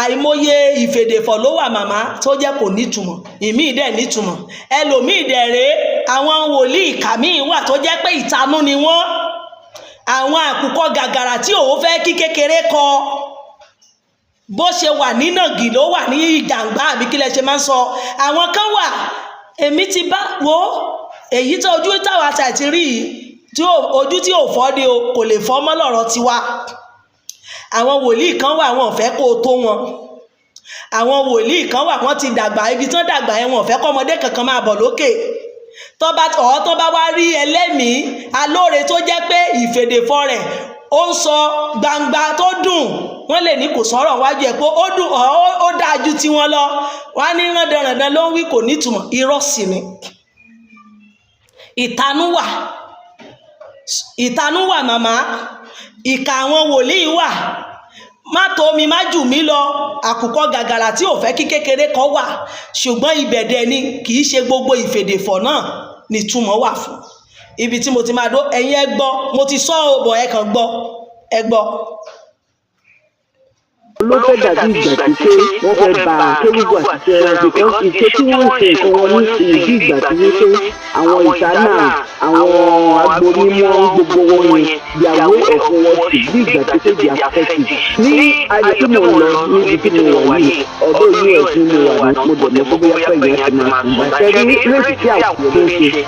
Àìmọye ìfèdèfọ̀ ló wà màmá tó jẹ́ kò nítumọ̀. Ìmíì dẹ̀ nítumọ̀. Ẹlòmíì dẹ̀ rèé, àwọn wòlíì kàmíì wà tó jẹ́ pé ìtanú ni wọ́n. Àwọn àkùkọ gàgàrà tí òun fẹ́ kí kékeré kọ, bó ṣe wà ní nàgì ló wà ní ìjàngbá àbí kí lẹ ṣe máa ń sọ. Àwọn kan wà, èmi ti bá wo èyí tó ojú táwa ti rí yìí tí ojú tí ò fọ́ ni o kò lè fọ́ mọ́ lọ́rọ̀ tiwa. Àwọn wòlíì kan wà wọn ò fẹ́ kó o tó wọn. Àwọn wòlíì kan wà wọ́n ti dàgbà, ibi tán dàgbà yẹn wọn ò fẹ́ kọ́mọdé kankan máa bọ̀ lókè. tó bá wá rí ẹlẹ́mìí alóore tó jẹ́ pé ìfèdèfọ́ rẹ̀ ó ń sọ gbangba tó dùn, wọ́n lè ní kò sọ̀rọ̀ wájú ẹ̀ pé ó dùn ó dáa ju tiwọn lọ, wọ́n á ní rándanràndan ló ń wí, kò nítumọ̀. Irọ́ sì ni. ìtanú wà màmá, ìkà àwọn wòlíì wà. Má tó mi má jù mí lọ, àkùkọ gàgàrà tí ò fẹ́ kí kékeré kan wà, ṣùgbọ́n ibẹ̀dẹ̀ ni, kì í ṣe gbogbo ìfèdèfọ̀ náà ni túmọ̀ wà fún. Ibi tí mo ti máa dó ẹ̀yin ẹ gbọ́, mo ti sọ ọ̀bọ̀ ẹ kàn gbọ́, ẹ gbọ́. ló fẹ́ dàbí ìgbà tí pé wọ́n fẹ́ ba kérúbù àti ẹran because ìṣe tí wọ́n ń ṣe nǹkan wọn ní ìdí ìgbà tí wípé àwọn ìṣáná àwọn agbonímọ̀ gbogbo wọn yẹn ìyàwó ẹ̀fọ́ wọn sì bí ìgbà tí pé di afẹ́fẹ́ ní ayé tí mo lọ níbi tí mo wà yìí ọ̀dọ́ ilé ẹ̀sìn mo wà ní mo dẹ̀ mọ́ bóyá pé ìyẹn ti máa sùn bá ṣẹ́rí réètì tí àwọn ọ̀dọ́ ń ṣe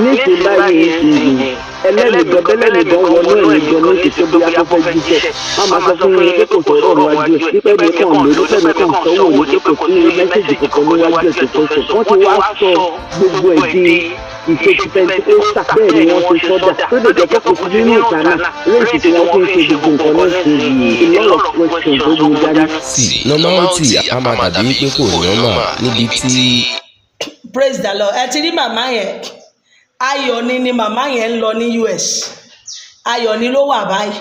ní ìṣe báyìí ìṣe ẹlẹ́nìgan wọnú ẹ̀nìgan ní ìṣe tó bóyá tó fẹ́ jíṣẹ́ má máa sọ fún mi pé kò sọ̀rọ̀ níwájú ẹ̀ pípẹ́ mi kàn lórí pípẹ́ mi kàn sọ́wọ́ ní pé kò sí mẹ́sẹ̀jì kankan níwájú ẹ̀ tó fẹ́ sọ. wọ́n ti wá sọ gbogbo ẹ̀ di ìṣe ti pẹ́ńtíkẹ́sà bẹ́ẹ̀ ni wọ́n ti sọ́dà tó lè jẹ́ pé kò sí nínú ìta náà léèṣì tí wọ́n fi ń ṣe gbogbo nǹkan náà ṣe yìí a lot of questions ó gbé dání. normality a máa dàbí pé kò normal níbi tí. Praise the Lord. Ẹ ti rí màmá yẹn, ayọ̀ ni màmá yẹn ń lọ ní US, ayọ̀ ni ló wà báyìí,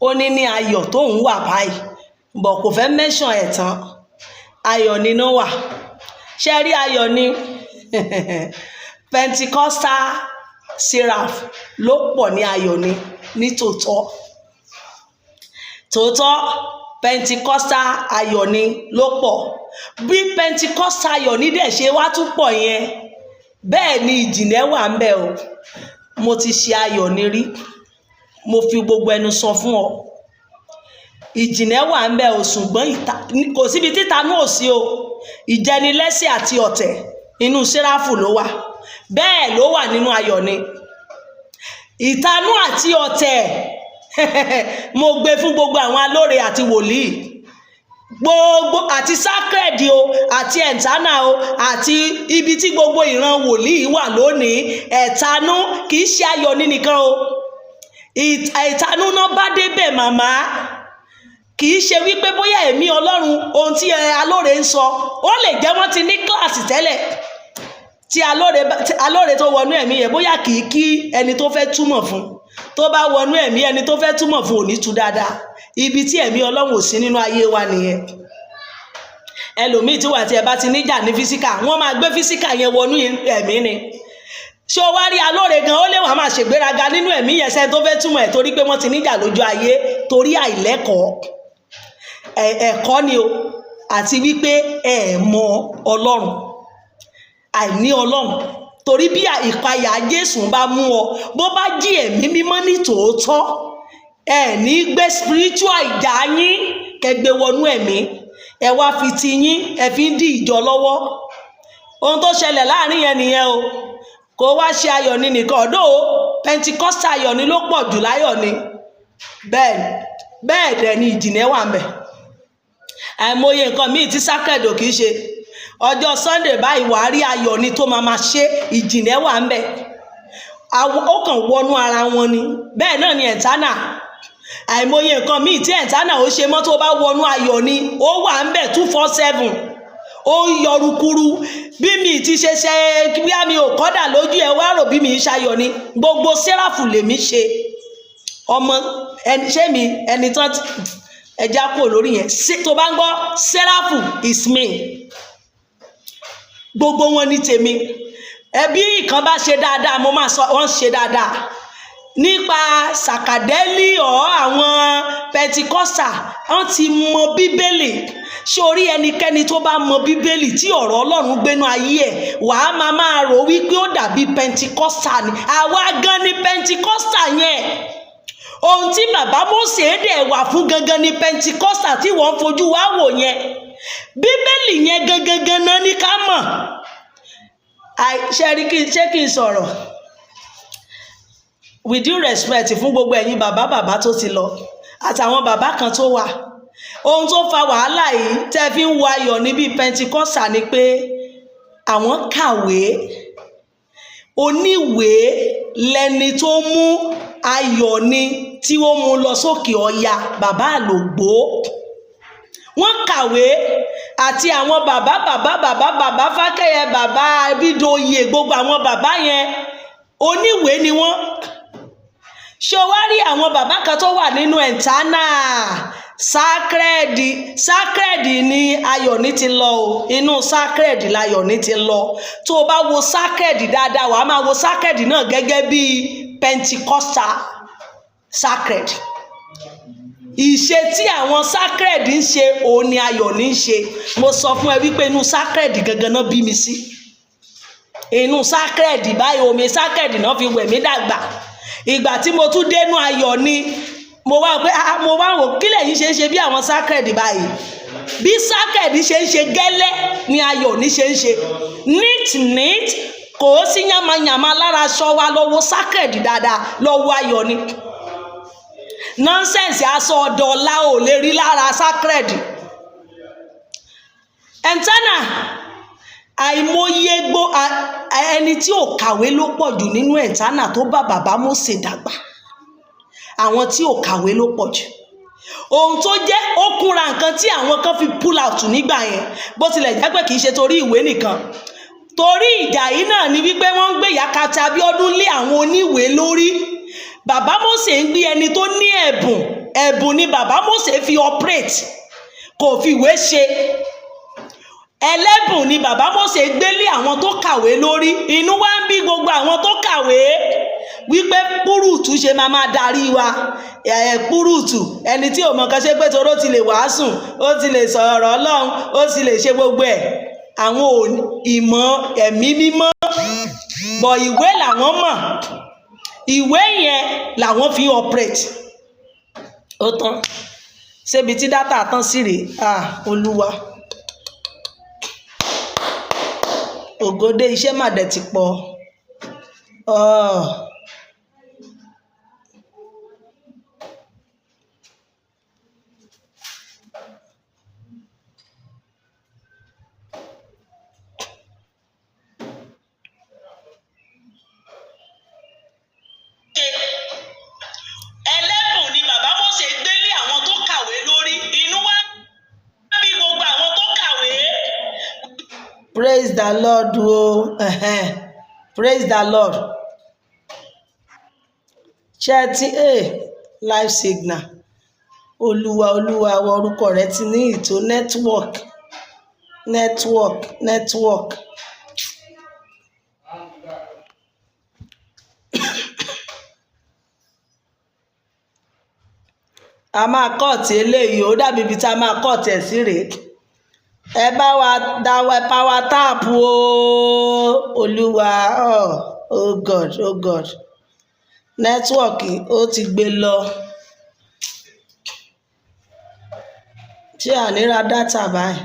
ó ní ayọ̀ tó ń wà báyìí bọ̀ kò fẹ́ mention ẹ̀ tán, ayọ̀ ni ló wà. Ṣé rí ayọ̀ ni Pentecostal seraph ló pọ̀ ní ayọ̀ ní tòótọ́ Pentecostal ayọ̀ ni ló pọ̀. Bí Pentecostal ayọ̀ ní dẹ̀ ṣe wá tún pọ̀ yẹn, bẹ́ẹ̀ ni ìjìnlẹ̀ wà ń bẹ o. Mo ti ṣe ayọ̀ ní rí, mo fi gbogbo ẹnu sọ fún ọ. Ìjìnlẹ̀ wà ń bẹ o, ṣùgbọ́n kò síbi títanú ò sí o. Ìjẹnilẹ́sẹ̀ àti ọ̀tẹ̀ inú séráfù ló wà, bẹ́ẹ̀ ló wà nínú ayọ̀ ni. Ìtanú àti ọ̀tẹ̀ mo gbé fún gbogbo àwọn alóore àti wòlíì gbogbo àti sacred o àti ẹ̀ńtánà o àti ibi tí gbogbo ìran wòlíì wà lónìí. Ẹ̀tanú kì í ṣe ayọ̀ ní nìkan o. Ẹ̀tanú náà bá débẹ̀ màmá, kì í ṣe wípé bóyá ẹ̀mí Ọlọ́run ohun tí alóore ń sọ ó lè jẹ́ wọ́n ti ní kíláàsì tẹ́lẹ̀ tí alóore tó wọnú ẹ̀mí yẹn bóyá kì í kí ẹni tó fẹ́ túmọ̀ fún, tó bá wọnú ẹ̀mí ẹni tó fẹ́ túmọ̀ fún ò ní tú dáadáa. Ibi tí ẹ̀mí Ọlọ́run ò sí nínú ayé wa nìyẹn. Ẹlòmíì tí wà tí ẹ bá ti níjà ní físíkà, wọ́n máa gbé físíkà yẹn wọnú ẹ̀mí ni. Ṣé o wá rí alóore gan, ó lè wà máa ṣègbéraga nínú ẹ̀mí yẹn sẹ́ni tó fẹ́ túmọ̀ ẹ̀ torí pé wọ́n ti níjà lójú ayé torí àìlẹ́kọ̀ọ́. Ẹ̀kọ́ ni o, àti wípé ẹ mọ Ọlọ́run, àìní Ọlọ́run. Torí bí ìpayà Jésù bá mú ọ, bó bá jí ẹ̀mí mímọ́ ní tòótọ́, ẹ ní gbé spiritual ìjà yín kẹgbẹ́ wọnú ẹ̀mí, ẹ wá fi ti yín ẹ fi ń dí ìjọ lọ́wọ́. Ohun tó ṣẹlẹ̀ láàrin yẹn nìyẹn o. Kò wá ṣe ayọ̀ ní nìkan, ọ̀dọ́ o Pentecostal ayọ̀ ni ló pọ̀ jù láyọ̀ ni. Bẹ́ẹ̀ dẹ̀ ni ìjìnlẹ̀ wà ń bẹ̀. Àìmọye nǹkan míì tí sákẹ̀dò kì í ṣe. Ọjọ́ Sunday báyìí wàá rí ayọ̀ ni tó máa ṣe, ìjìnlẹ̀ wà ń bẹ̀. Ó kàn wọnú ara wọn ni. Bẹ́ẹ̀ náà ni ẹ̀ńtánà. Àìmọye nǹkan míì tí ẹ̀ńtánà ó ṣe mọ́ tó bá wọnú ayọ̀ ni, ó wà ń bẹ̀ 247. Ó ń yọrùkúrú. Bí mi ti ṣe bí mi ò kọ́dà lójú ẹ wá rò bí mi ń ṣayọ̀ ni. Gbogbo séráfù lèmi ṣe. Ọmọ ṣé mi ẹni tán ẹja kúrò lórí yẹn. Tó bá ń gbọ́ séráfù is me. Gbogbo wọn ní tèmi. Ẹbí kan bá ṣe dáadáa mo máa sọ wọ́n ṣe dáadáa. Nípa sàkàdẹ́lì àwọn Pentecostal wọ́n ti mọ Bíbélì. Ṣé orí ẹnikẹ́ni tó bá mọ Bíbélì tí ọ̀rọ̀ Ọlọ́run gbénú ayé ẹ̀ wàá máa rò wípé ó dàbí Pentecostal ni. Àwa gan ni Pentecostal yẹn. Ohun tí bàbá Mósè dẹ̀ wà fún gangan ni Pentecostal tí wọ́n fojú wá wò yẹn. Bíbélì yẹn gangan náà ní ká mọ̀. ṣé kí n sọ̀rọ̀ with due respect fún gbogbo ẹ̀yin bàbá tó ti lọ àtàwọn bàbá kan tó wà. Ohun tó fa wàhálà yìí tẹ́ fi ń wo ayọ̀ níbi Pentecostal ni pé àwọn kàwé, oníwèé lẹni tó mú ayọ̀ ni tí ó mú lọ sókè ọya, bàbá àlògbó. Wọ́n kàwé àti àwọn bàbá Fákẹ́yẹ, bàbá Abídóyè, gbogbo àwọn bàbá yẹn oníwèé ni wọ́n. Ṣé o wá rí àwọn bàbá kan tó wà nínú ẹ̀ńtánà sacred ni Ayọ̀ní ti lọ o, inú sacred láyọ̀ní ti lọ. Tó o bá wo sacred dáadáa wàá máa wo sacred náà gẹ́gẹ́ bí Pentecostal sacred. Ìṣe tí àwọn sacred ń ṣe òun ni Ayọ̀ní ń ṣe. Mo sọ fún ẹ wípé inú sacred gangan náà bí mi sí. Inú sacred báyìí, omi sacred náà fi wẹ̀ mí dàgbà. Ìgbà tí mo tún dénú Ayọ̀ní mo wá wò kí lẹ̀yin ṣe ń ṣe bí àwọn sacred báyìí. Bí sacred ṣe ń ṣe gẹ́lẹ́ ni Ayọ̀ní ṣe ń ṣe. Neat kò sí yamayama lára aṣọ wa, lọ wo sacred dáadáa, lọ wo Ayọ̀ní. Nonsense aṣọ ọ̀dọ̀ọ̀la ò lè rí lára sacred. Ẹ̀ńtánà àìmọye ẹni tí ò kàwé ló pọ̀ jù nínú ẹ̀ńtánà tó bá bàbá Mósè dàgbà. Àwọn tí ò kàwé ló pọ̀ jù. Ohun tó jẹ́ ó kúnra nǹkan tí àwọn kan fi pull out nígbà yẹn, bó tilẹ̀ jẹ́ pé kì í ṣe torí ìwé nìkan. Torí ìjà yìí náà ni wípé wọ́n ń gbé Yakata Abíọ́dún lé àwọn oníwèé lórí. Bàbá Mósè ń gbé ẹni tó ní ẹ̀bùn ni bàbá Mósè fi operate, kò fi ìwé ṣe. Ẹlẹ́bùn ni bàbá Mósè gbélé àwọn tó kàwé lórí. Inú wa ń bí gbogbo àwọn tó kàwé wípé púrùtù ṣe máa darí wa. Púrùtù ẹni tí ò mọ̀ kan ṣe pé toró ti lè wàásùn, ó ti lè sọ̀rọ̀ Ọlọ́run, ó ti lè ṣe gbogbo ẹ̀. Àwọn ìmọ̀ ẹ̀mí mímọ́ bọ̀ ìwé làwọn mọ̀. Ìwé yẹn làwọn fi operate. Ó tán. Ṣébi tí dátà tán sí rèé. Olúwa. Ògòdè iṣẹ́ mà dẹ̀ ti pọ̀. Ẹlẹ́bùn ni bàbá Mósè gbélé àwọn tó kàwé lórí. Inú wa bí gbogbo àwọn tó kàwé. Praise the Lord o. Praise the Lord. Ṣé ti live signal. Olúwa orúkọ rẹ ti ní ìtò network. A máa kọ́ọ̀tì eléyìí, ó dàbí ibi tá a máa kọ́ọ̀tì ẹ̀ sí rèé. Ẹ bá wa dáwọ́ power tap o. Olúwa, oh God. Nẹ́tíwọ̀kì ó ti gbé lọ. Ṣé àníra dátà báyìí?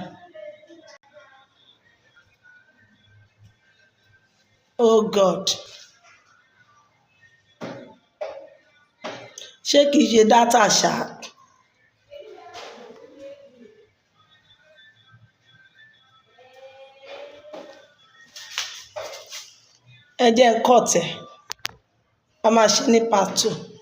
Oh God. Ṣé kìí ṣe dátà ṣá? Ẹ jẹ́ n cut ẹ̀. A máa ṣe ní part 2.